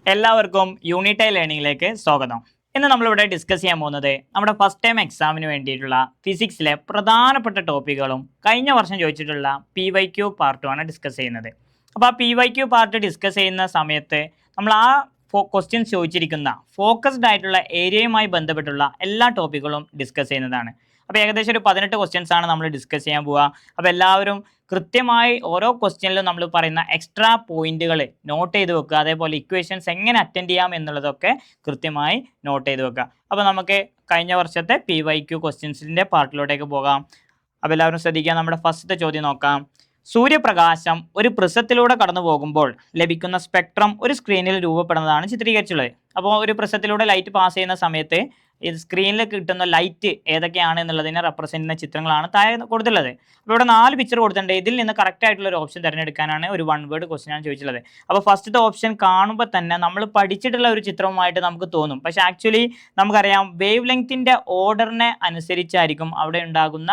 എല്ലാവർക്കും യൂണിറ്റൈ ലേണിംഗിലേക്ക് സ്വാഗതം. ഇന്ന് നമ്മളിവിടെ ഡിസ്കസ് ചെയ്യാൻ പോകുന്നത് നമ്മുടെ ഫസ്റ്റ് ടൈം എക്സാമിന് വേണ്ടിയിട്ടുള്ള ഫിസിക്സിലെ പ്രധാനപ്പെട്ട ടോപ്പിക്കുകളും കഴിഞ്ഞ വർഷം ചോദിച്ചിട്ടുള്ള PYQ പാർട്ടുമാണ് ഡിസ്കസ് ചെയ്യുന്നത്. അപ്പോൾ ആ PYQ പാർട്ട് ഡിസ്കസ് ചെയ്യുന്ന സമയത്ത് നമ്മൾ ആ ക്വസ്റ്റ്യൻസ് ചോദിച്ചിരിക്കുന്ന ഫോക്കസ്ഡ് ആയിട്ടുള്ള ഏരിയയുമായി ബന്ധപ്പെട്ടുള്ള എല്ലാ ടോപ്പിക്കുകളും ഡിസ്കസ് ചെയ്യുന്നതാണ്. അപ്പോൾ ഏകദേശം ഒരു 18 ക്വസ്റ്റ്യൻസ് ആണ് നമ്മൾ ഡിസ്കസ് ചെയ്യാൻ പോവുക. അപ്പോൾ എല്ലാവരും കൃത്യമായി ഓരോ ക്വസ്റ്റ്യനിലും നമ്മൾ പറയുന്ന എക്സ്ട്രാ പോയിന്റുകൾ നോട്ട് ചെയ്ത് വെക്കുക. അതേപോലെ ഇക്വേഷൻസ് എങ്ങനെ അറ്റൻഡ് ചെയ്യാം എന്നുള്ളതൊക്കെ കൃത്യമായി നോട്ട് ചെയ്ത് വെക്കുക. അപ്പോൾ നമുക്ക് കഴിഞ്ഞ വർഷത്തെ PYQ ക്വസ്റ്റ്യൻസിൻ്റെ പാർട്ടിലോട്ടേക്ക് പോകാം. അപ്പോൾ എല്ലാവരും ശ്രദ്ധിക്കുക. നമ്മുടെ ഫസ്റ്റത്തെ ചോദ്യം നോക്കാം. സൂര്യപ്രകാശം ഒരു പ്രിസത്തിലൂടെ കടന്നു പോകുമ്പോൾ ലഭിക്കുന്ന സ്പെക്ട്രം ഒരു സ്ക്രീനിൽ രൂപപ്പെടുന്നതാണ് ചിത്രീകരിച്ചുള്ളത്. അപ്പോൾ ഒരു പ്രിസത്തിലൂടെ ലൈറ്റ് പാസ് ചെയ്യുന്ന സമയത്ത് ഇത് സ്ക്രീനിൽ കിട്ടുന്ന ലൈറ്റ് ഏതൊക്കെയാണ് എന്നുള്ളതിനെ റെപ്രസെൻ്റ് ചെയ്യുന്ന ചിത്രങ്ങളാണ് താഴെ കൊടുത്തുള്ളത്. അപ്പോൾ ഇവിടെ 4 പിക്ചർ കൊടുത്തിട്ടുണ്ട്. ഇതിൽ നിന്ന് കറക്റ്റ് ആയിട്ടുള്ള ഒരു ഓപ്ഷൻ തിരഞ്ഞെടുക്കാനാണ് ഒരു 1 വേർഡ് ക്വസ്റ്റ്യൻ ആണ് ചോദിച്ചുള്ളത്. അപ്പോൾ ഫസ്റ്റത്തെ ഓപ്ഷൻ കാണുമ്പോൾ തന്നെ നമ്മൾ പഠിച്ചിട്ടുള്ള ഒരു ചിത്രവുമായിട്ട് നമുക്ക് തോന്നും. പക്ഷേ ആക്ച്വലി നമുക്കറിയാം വേവ് ലെങ്ത്തിൻ്റെ ഓർഡറിനെ അനുസരിച്ചായിരിക്കും അവിടെ ഉണ്ടാകുന്ന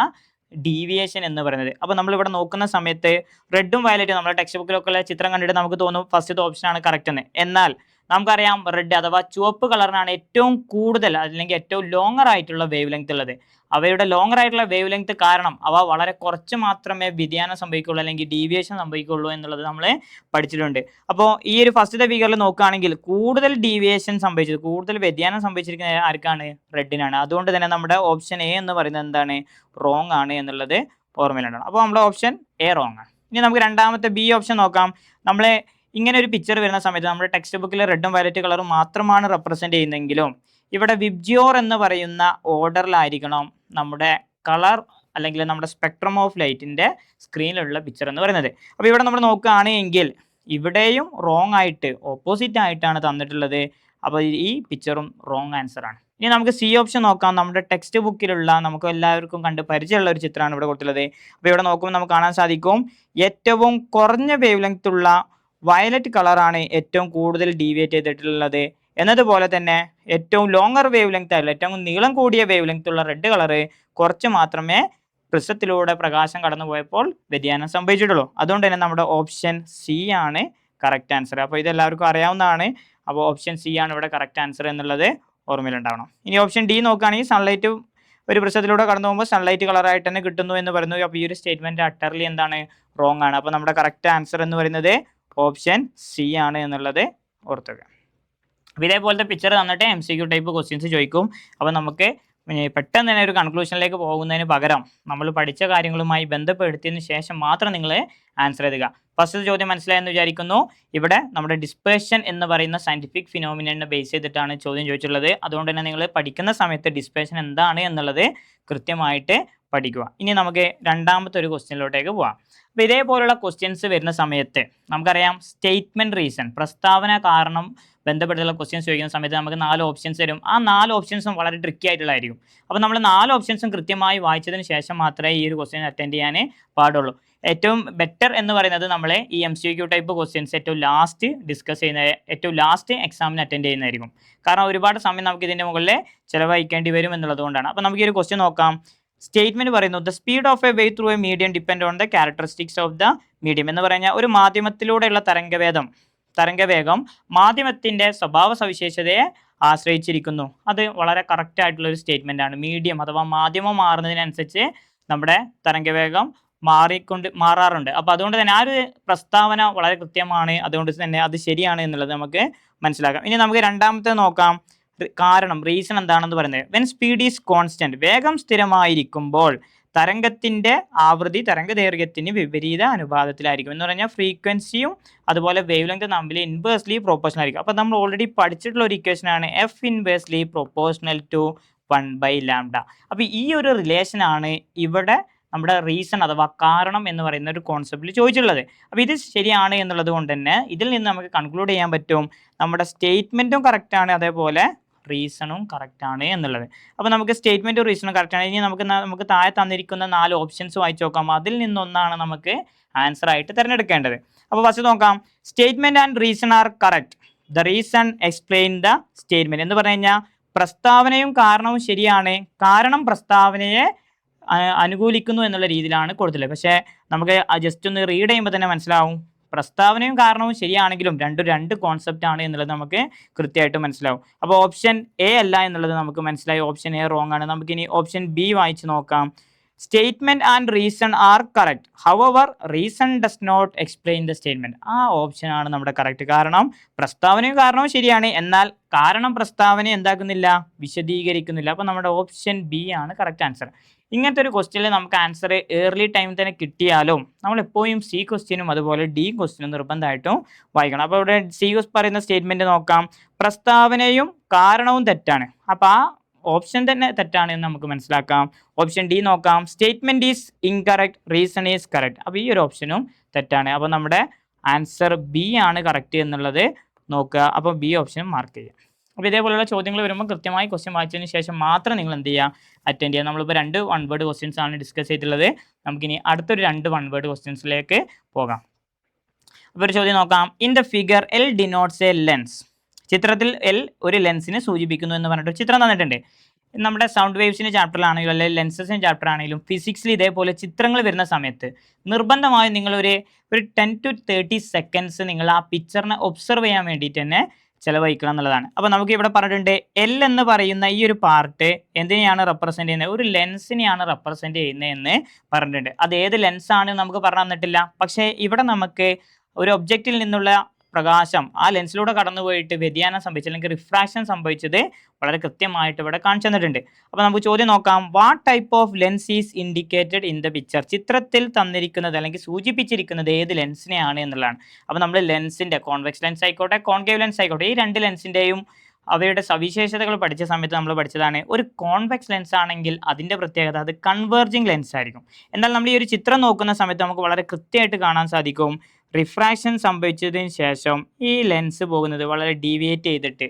ഡീവിയേഷൻ എന്ന് പറയുന്നത്. അപ്പോൾ നമ്മളിവിടെ നോക്കുന്ന സമയത്ത് റെഡും വയലറ്റും നമ്മുടെ ടെക്സ്റ്റ് ബുക്കിലൊക്കെ ചിത്രം കണ്ടിട്ട് നമുക്ക് തോന്നും ഫസ്റ്റത്തെ ഓപ്ഷനാണ് കറക്റ്റ് എന്ന്. എന്നാൽ നമുക്കറിയാം റെഡ് അഥവാ ചുവപ്പ് കളറിനാണ് ഏറ്റവും കൂടുതൽ അല്ലെങ്കിൽ ഏറ്റവും ലോങ്ങർ ആയിട്ടുള്ള വേവ് ലെങ്ത് ഉള്ളത്. അവയുടെ ലോങ്ങർ ആയിട്ടുള്ള വേവ് ലെങ്ത് കാരണം അവ വളരെ കുറച്ച് മാത്രമേ വ്യതിയാനം സംഭവിക്കുള്ളൂ അല്ലെങ്കിൽ ഡീവിയേഷൻ സംഭവിക്കുള്ളൂ എന്നുള്ളത് നമ്മൾ പഠിച്ചിട്ടുണ്ട്. അപ്പോൾ ഈ ഒരു ഫസ്റ്റത്തെ ഫിഗറിൽ നോക്കുകയാണെങ്കിൽ കൂടുതൽ ഡീവിയേഷൻ സംഭവിച്ചത്, കൂടുതൽ വ്യതിയാനം സംഭവിച്ചിരിക്കുന്നത് ആർക്കാണ്? റെഡിനാണ്. അതുകൊണ്ട് തന്നെ നമ്മുടെ ഓപ്ഷൻ എ എന്ന് പറയുന്നത് എന്താണ്? റോങ് ആണ് എന്നുള്ളത് ഓർമ്മയിലുണ്ടാണ്. അപ്പോൾ നമ്മുടെ ഓപ്ഷൻ എ റോങ് ആണ്. ഇനി നമുക്ക് രണ്ടാമത്തെ ബി ഓപ്ഷൻ നോക്കാം. നമ്മളെ ഇങ്ങനെ ഒരു പിക്ചർ വരുന്ന സമയത്ത് നമ്മുടെ ടെക്സ്റ്റ് ബുക്കിൽ റെഡും വയലറ്റ് കളറും മാത്രമാണ് റെപ്രസെൻ്റ് ചെയ്യുന്നതെങ്കിലും ഇവിടെ വിബ്ജിയോർ എന്ന് പറയുന്ന ഓർഡറിലായിരിക്കണം നമ്മുടെ കളർ അല്ലെങ്കിൽ നമ്മുടെ സ്പെക്ട്രം ഓഫ് ലൈറ്റിൻ്റെ സ്ക്രീനിലുള്ള പിക്ചർ എന്ന് പറയുന്നത്. അപ്പോൾ ഇവിടെ നമ്മൾ നോക്കുകയാണെങ്കിൽ ഇവിടെയും റോങ് ആയിട്ട് ഓപ്പോസിറ്റ് ആയിട്ടാണ് തന്നിട്ടുള്ളത്. അപ്പോൾ ഈ പിക്ചറും റോങ് ആൻസർ ആണ്. ഇനി നമുക്ക് സി ഓപ്ഷൻ നോക്കാം. നമ്മുടെ ടെക്സ്റ്റ് ബുക്കിലുള്ള നമുക്ക് എല്ലാവർക്കും കണ്ട് പരിചയമുള്ള ഒരു ചിത്രമാണ് ഇവിടെ കൊടുത്തുള്ളത്. അപ്പോൾ ഇവിടെ നോക്കുമ്പോൾ നമുക്ക് കാണാൻ സാധിക്കും ഏറ്റവും കുറഞ്ഞ വേവ് ലെങ്ത് ഉള്ള വയലറ്റ് കളറാണ് ഏറ്റവും കൂടുതൽ ഡീവിയേറ്റ് ചെയ്തിട്ടുള്ളത്. എന്നതുപോലെ തന്നെ ഏറ്റവും ലോങ്ങർ വേവ് ലെങ്ത് ആയിട്ടുള്ള ഏറ്റവും നീളം കൂടിയ വേവ് ലെങ്ത് ഉള്ള റെഡ് കളറ് കുറച്ച് മാത്രമേ പ്രിസത്തിലൂടെ പ്രകാശം കടന്നു പോയപ്പോൾ വ്യതിയാനം സംഭവിച്ചിട്ടുള്ളൂ. അതുകൊണ്ട് തന്നെ നമ്മുടെ ഓപ്ഷൻ സി ആണ് കറക്റ്റ് ആൻസർ. അപ്പോൾ ഇതെല്ലാവർക്കും അറിയാവുന്നതാണ്. അപ്പോൾ ഓപ്ഷൻ സി ആണ് ഇവിടെ കറക്റ്റ് ആൻസർ എന്നുള്ളത് ഓർമ്മയിലുണ്ടാവണം. ഇനി ഓപ്ഷൻ ഡി നോക്കുകയാണെങ്കിൽ സൺലൈറ്റ് ഒരു പ്രിസത്തിലൂടെ കടന്നു പോകുമ്പോൾ സൺലൈറ്റ് കളറായിട്ട് തന്നെ കിട്ടുന്നു എന്ന് പറയുന്നു. അപ്പോൾ ഈ ഒരു സ്റ്റേറ്റ്മെൻറ്റ് അട്ടർലി എന്താണ്? റോങ് ആണ്. അപ്പോൾ നമ്മുടെ കറക്റ്റ് ആൻസർ എന്ന് പറയുന്നത് ഓപ്ഷൻ സി ആണ് എന്നുള്ളത് ഓർത്തുക. അപ്പോൾ ഇതേപോലത്തെ പിക്ചർ തന്നിട്ട് MCQ ടൈപ്പ് ക്വസ്റ്റ്യൻസ് ചോദിക്കും. അപ്പോൾ നമുക്ക് പെട്ടെന്ന് തന്നെ ഒരു കൺക്ലൂഷനിലേക്ക് പോകുന്നതിന് പകരം നമ്മൾ പഠിച്ച കാര്യങ്ങളുമായി ബന്ധപ്പെടുത്തിയതിന് ശേഷം മാത്രം നിങ്ങൾ ആൻസർ എഴുതുക. ഫസ്റ്റ് ചോദ്യം മനസ്സിലായെന്ന് വിചാരിക്കുന്നു. ഇവിടെ നമ്മുടെ ഡിസ്പേർഷൻ എന്ന് പറയുന്ന സയൻറ്റിഫിക് ഫിനോമിനനെ ബേസ് ചെയ്തിട്ടാണ് ചോദ്യം ചോദിച്ചിട്ടുള്ളത്. അതുകൊണ്ട് തന്നെ നിങ്ങൾ പഠിക്കുന്ന സമയത്ത് ഡിസ്പേർഷൻ എന്താണ് എന്നുള്ളത് കൃത്യമായിട്ട് പഠിക്കുക. ഇനി നമുക്ക് രണ്ടാമത്തെ ഒരു ക്വസ്റ്റ്യനിലോട്ടേക്ക് പോവാം. അപ്പോൾ ഇതേപോലുള്ള ക്വസ്റ്റ്യൻസ് വരുന്ന സമയത്ത് നമുക്കറിയാം സ്റ്റേറ്റ്മെൻറ്റ് റീസൺ പ്രസ്താവന കാരണം ബന്ധപ്പെട്ടുള്ള ക്വസ്റ്റ്യൻസ് ചോദിക്കുന്ന സമയത്ത് നമുക്ക് 4 ഓപ്ഷൻസ് വരും. ആ 4 ഓപ്ഷൻസും വളരെ ട്രിക്കി ആയിട്ടുള്ളതായിരിക്കും. അപ്പോൾ നമ്മൾ 4 ഓപ്ഷൻസും കൃത്യമായി വായിച്ചതിന് ശേഷം മാത്രമേ ഈ ഒരു ക്വസ്റ്റ്യൻ അറ്റൻഡ് ചെയ്യാൻ പാടുള്ളൂ. ഏറ്റവും ബെറ്റർ എന്ന് പറയുന്നത് നമ്മൾ ഈ MCQ ടൈപ്പ് ക്വസ്റ്റ്യൻസ് ഏറ്റവും ലാസ്റ്റ് ഡിസ്കസ് ചെയ്യുന്ന ഏറ്റവും ലാസ്റ്റ് എക്സാമിന് അറ്റൻഡ് ചെയ്യുന്നതായിരിക്കും. കാരണം ഒരുപാട് സമയം നമുക്ക് ഇതിൻ്റെ മുകളിൽ ചിലവഴിക്കേണ്ടി വരും എന്നുള്ളതുകൊണ്ടാണ്. അപ്പോൾ നമുക്ക് ഈ ഒരു ക്വസ്റ്റ്യൻ നോക്കാം. സ്റ്റേറ്റ്മെൻറ്റ് പറയുന്നു the speed of A wave through A medium depend on the characteristics of the medium എന്ന് പറഞ്ഞാൽ ഒരു മാധ്യമത്തിലൂടെയുള്ള തരംഗവേഗം മാധ്യമത്തിൻ്റെ സ്വഭാവ സവിശേഷതയെ ആശ്രയിച്ചിരിക്കുന്നു. അത് വളരെ കറക്റ്റ് ആയിട്ടുള്ള ഒരു സ്റ്റേറ്റ്മെൻ്റ് ആണ്. മീഡിയം അഥവാ മാധ്യമം മാറുന്നതിനനുസരിച്ച് നമ്മുടെ തരംഗവേഗം മാറാറുണ്ട്. അപ്പോൾ അതുകൊണ്ട് തന്നെ ആ ഒരു പ്രസ്താവന വളരെ കൃത്യമാണ്. അതുകൊണ്ട് തന്നെ അത് ശരിയാണ് എന്നുള്ളത് നമുക്ക് മനസ്സിലാക്കാം. ഇനി നമുക്ക് രണ്ടാമത്തെ നോക്കാം. കാരണം റീസൺ എന്താണെന്ന് പറയുന്നത് വെൻ സ്പീഡ് ഈസ് കോൺസ്റ്റന്റ് വേഗം സ്ഥിരമായിരിക്കുമ്പോൾ തരംഗത്തിൻ്റെ ആവൃത്തി തരംഗദൈർഘ്യത്തിന് വിപരീത അനുപാതത്തിലായിരിക്കും എന്ന് പറഞ്ഞാൽ ഫ്രീക്വൻസിയും അതുപോലെ വേവ് ലെങ്ത് തമ്മിൽ ഇൻവേഴ്സ്ലി പ്രൊപ്പോർഷണൽ ആയിരിക്കും. അപ്പോൾ നമ്മൾ ഓൾറെഡി പഠിച്ചിട്ടുള്ള ഒരു ഇക്വേഷനാണ് എഫ് ഇൻവേഴ്സ്ലി പ്രൊപ്പോർഷണൽ ടു 1/λ. അപ്പോൾ ഈ ഒരു റിലേഷനാണ് ഇവിടെ നമ്മുടെ റീസൺ അഥവാ കാരണം എന്ന് പറയുന്ന ഒരു കോൺസെപ്റ്റിൽ ചോദിച്ചിട്ടുള്ളത്. അപ്പോൾ ഇത് ശരിയാണ് എന്നുള്ളത് കൊണ്ട് തന്നെ ഇതിൽ നിന്ന് നമുക്ക് കൺക്ലൂഡ് ചെയ്യാൻ പറ്റും നമ്മുടെ സ്റ്റേറ്റ്മെൻറ്റും കറക്റ്റാണ്, അതേപോലെ റീസണും കറക്റ്റാണ് എന്നുള്ളത്. അപ്പോൾ നമുക്ക് സ്റ്റേറ്റ്മെൻറ്റും റീസണും കറക്റ്റാണ്. ഇനി നമുക്ക് താഴെ തന്നിരിക്കുന്ന 4 ഓപ്ഷൻസ് വായിച്ച് നോക്കാം. അതിൽ നിന്നൊന്നാണ് നമുക്ക് ആൻസർ ആയിട്ട് തിരഞ്ഞെടുക്കേണ്ടത്. അപ്പോൾ ഫസ്റ്റ് നോക്കാം. Statement and reason are correct. The reason explain the statement എന്ന് പറഞ്ഞു കഴിഞ്ഞാൽ പ്രസ്താവനയും കാരണവും ശരിയാണ്. കാരണം പ്രസ്താവനയെ അനുകൂലിക്കുന്നു എന്നുള്ള രീതിയിലാണ് കൊടുത്തിട്ടുള്ളത്. പക്ഷേ നമുക്ക് ജസ്റ്റ് ഒന്ന് റീഡ് ചെയ്യുമ്പോൾ തന്നെ മനസ്സിലാവും പ്രസ്താവനയും കാരണവും ശരിയാണെങ്കിലും രണ്ട് കോൺസെപ്റ്റ് ആണ് എന്നുള്ളത് നമുക്ക് കൃത്യമായിട്ട് മനസ്സിലാവും. അപ്പോൾ ഓപ്ഷൻ എ അല്ല എന്നുള്ളത് നമുക്ക് മനസ്സിലായി. ഓപ്ഷൻ എ റോങ് ആണ്. നമുക്കിനി ഓപ്ഷൻ ബി വായിച്ച് നോക്കാം. Statement and reason are correct, however reason does not explain the statement. ആ ഓപ്ഷൻ ആണ് നമ്മുടെ കറക്റ്റ്. കാരണം പ്രസ്താവനയും കാരണവും ശരിയാണ്, എന്നാൽ കാരണം പ്രസ്താവന എന്താക്കുന്നില്ല, വിശദീകരിക്കുന്നില്ല. അപ്പോൾ നമ്മുടെ ഓപ്ഷൻ ബി ആണ് കറക്റ്റ് ആൻസർ. ഇങ്ങനത്തെ ഒരു ക്വസ്റ്റ്യനിൽ നമുക്ക് ആൻസർ ഏർലി ടൈം തന്നെ കിട്ടിയാലും നമ്മൾ എപ്പോഴും സി ക്വസ്റ്റ്യനും അതുപോലെ ഡി ക്വസ്റ്റ്യനും നിർബന്ധമായിട്ടും വായിക്കണം. അപ്പോൾ ഇവിടെ സി പറയുന്ന സ്റ്റേറ്റ്മെന്റ് നോക്കാം. പ്രസ്താവനയും കാരണവും തെറ്റാണ്. അപ്പോൾ ആ ഓപ്ഷൻ തന്നെ തെറ്റാണ് എന്ന് നമുക്ക് മനസ്സിലാക്കാം. ഓപ്ഷൻ ഡി നോക്കാം. Statement is incorrect, reason is correct. അപ്പോൾ ഈ ഒരു ഓപ്ഷനും തെറ്റാണ്. അപ്പോൾ നമ്മുടെ ആൻസർ ബി ആണ് കറക്റ്റ് എന്നുള്ളത് നോക്കുക. അപ്പോൾ ബി ഓപ്ഷൻ മാർക്ക് ചെയ്യുക. അപ്പോൾ ഇതേപോലെയുള്ള ചോദ്യങ്ങൾ വരുമ്പോൾ കൃത്യമായി ക്വസ്റ്റ്യൻ വായിച്ചതിന് ശേഷം മാത്രം നിങ്ങൾ എന്ത് ചെയ്യുക, അറ്റൻഡ് ചെയ്യുക. നമ്മളിപ്പോൾ 2 1 വേർഡ് ക്വസ്റ്റ്യൻസ് ആണ് ഡിസ്കസ് ചെയ്തിട്ടുള്ളത്. നമുക്കിനി അടുത്തൊരു 2 1 വേർഡ് ക്വസ്റ്റ്യൻസിലേക്ക് പോകാം. അപ്പോൾ ഒരു ചോദ്യം നോക്കാം. In the figure L denotes A lens. ചിത്രത്തിൽ എൽ ഒരു ലെൻസിനെ സൂചിപ്പിക്കുന്നു എന്ന് പറഞ്ഞിട്ട് ചിത്രം തന്നിട്ടുണ്ട്. നമ്മുടെ സൗണ്ട് വേവ്സിൻ്റെ ചാപ്റ്ററിലാണെങ്കിലും അല്ലെങ്കിൽ ലെൻസസിൻ്റെ ചാപ്റ്റർ ആണെങ്കിലും ഫിസിക്സിൽ ഇതേപോലെ ചിത്രങ്ങൾ വരുന്ന സമയത്ത് നിർബന്ധമായും നിങ്ങളൊരു 10 to 30 സെക്കൻഡ്സ് നിങ്ങൾ ആ പിക്ചറിനെ ഒബ്സർവ് ചെയ്യാൻ വേണ്ടിയിട്ട് തന്നെ ചിലവഴിക്കണം എന്നുള്ളതാണ്. അപ്പോൾ നമുക്ക് ഇവിടെ പറഞ്ഞിട്ടുണ്ട് എൽ എന്ന് പറയുന്ന ഈ ഒരു പാർട്ട് എന്തിനെയാണ് റെപ്രസെൻറ്റ് ചെയ്യുന്നത്, ഒരു ലെൻസിനെയാണ് റെപ്രസെൻറ്റ് ചെയ്യുന്നത് എന്ന് പറഞ്ഞിട്ടുണ്ട്. അത് ഏത് ലെൻസാണ് നമുക്ക് പറഞ്ഞു തന്നിട്ടില്ല. പക്ഷേ ഇവിടെ നമുക്ക് ഒരു ഒബ്ജക്റ്റിൽ നിന്നുള്ള പ്രകാശം ആ ലെൻസിലൂടെ കടന്നു പോയിട്ട് വ്യതിയാനം സംഭവിച്ചത് അല്ലെങ്കിൽ റിഫ്രാക്ഷൻ സംഭവിച്ചത് വളരെ കൃത്യമായിട്ട് ഇവിടെ കാണിച്ചു തന്നിട്ടുണ്ട്. അപ്പോൾ നമുക്ക് ചോദ്യം നോക്കാം. What type of lens is indicated in the picture. ചിത്രത്തിൽ തന്നിരിക്കുന്നത് അല്ലെങ്കിൽ സൂചിപ്പിച്ചിരിക്കുന്നത് ഏത് ലെൻസിനെയാണ് എന്നുള്ളതാണ്. അപ്പോൾ നമ്മൾ ലെൻസിൻ്റെ കോൺവെക്സ് ലെൻസ് ആയിക്കോട്ടെ കോൺകേവ് ലെൻസ് ആയിക്കോട്ടെ, ഈ 2 ലെൻസിൻ്റെയും അവയുടെ സവിശേഷതകൾ പഠിച്ച സമയത്ത് നമ്മൾ പഠിച്ചതാണ്. ഒരു കോൺവെക്സ് ലെൻസ് ആണെങ്കിൽ അതിൻ്റെ പ്രത്യേകത അത് കൺവേർജിങ് ലെൻസ് ആയിരിക്കും. എന്നാൽ നമ്മൾ ഈ ഒരു ചിത്രം നോക്കുന്ന സമയത്ത് നമുക്ക് വളരെ കൃത്യമായിട്ട് കാണാൻ സാധിക്കും റിഫ്രാക്ഷൻ സംഭവിച്ചതിന് ശേഷം ഈ ലെൻസ് പോകുന്നത് വളരെ ഡീവിയേറ്റ് ചെയ്തിട്ട്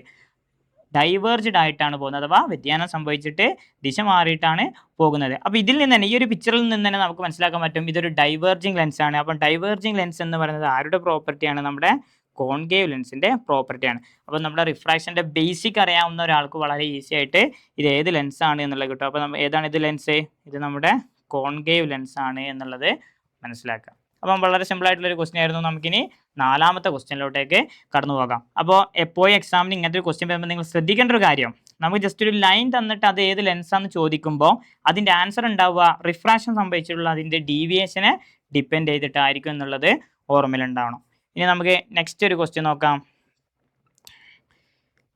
ഡൈവേർജ്ഡ് ആയിട്ടാണ് പോകുന്നത്, അഥവാ വ്യതിയാനം സംഭവിച്ചിട്ട് ദിശ മാറിയിട്ടാണ് പോകുന്നത്. അപ്പോൾ ഇതിൽ നിന്ന് തന്നെ ഈ ഒരു പിക്ചറിൽ നിന്ന് തന്നെ നമുക്ക് മനസ്സിലാക്കാൻ പറ്റും ഇതൊരു ഡൈവേർജിങ് ലെൻസ് ആണ്. അപ്പം ഡൈവേർജിങ് ലെൻസ് എന്ന് പറയുന്നത് ആരുടെ പ്രോപ്പർട്ടിയാണ്, നമ്മുടെ കോൺകേവ് ലെൻസിൻ്റെ പ്രോപ്പർട്ടിയാണ്. അപ്പോൾ നമ്മുടെ റിഫ്രാക്ഷൻ്റെ ബേസിക് അറിയാവുന്ന ഒരാൾക്ക് വളരെ ഈസി ആയിട്ട് ഇത് ഏത് ലെൻസാണ് എന്നുള്ളത് കിട്ടും. അപ്പോൾ ഏതാണ് ഇത് ലെൻസ്, ഇത് നമ്മുടെ കോൺകേവ് ലെൻസ് ആണ് എന്നുള്ളത് മനസ്സിലാക്കുക. അപ്പം വളരെ സിമ്പിൾ ആയിട്ടുള്ളൊരു ക്വസ്റ്റ്യൻ ആയിരുന്നു. നമുക്കിനി 4ാമത്തെ ക്വസ്റ്റ്യനിലോട്ടേക്ക് കടന്നു പോകാം. അപ്പോൾ എപ്പോഴും എക്സാമിന് ഇങ്ങനത്തെ ഒരു ക്വസ്റ്റ്യൻ വരുമ്പോൾ നിങ്ങൾ ശ്രദ്ധിക്കേണ്ട ഒരു കാര്യം, നമുക്ക് ജസ്റ്റ് ഒരു ലൈൻ തന്നിട്ട് അത് ഏത് ലെൻസാണെന്ന് ചോദിക്കുമ്പോൾ അതിൻ്റെ ആൻസർ ഉണ്ടാവുക റിഫ്രാക്ഷൻ സംഭവിച്ചിട്ടുള്ള അതിൻ്റെ ഡീവിയേഷനെ ഡിപ്പെൻഡ് ചെയ്തിട്ടായിരിക്കും എന്നുള്ളത് ഓർമ്മയിലുണ്ടാവണം. ഇനി നമുക്ക് നെക്സ്റ്റ് ഒരു ക്വസ്റ്റ്യൻ നോക്കാം.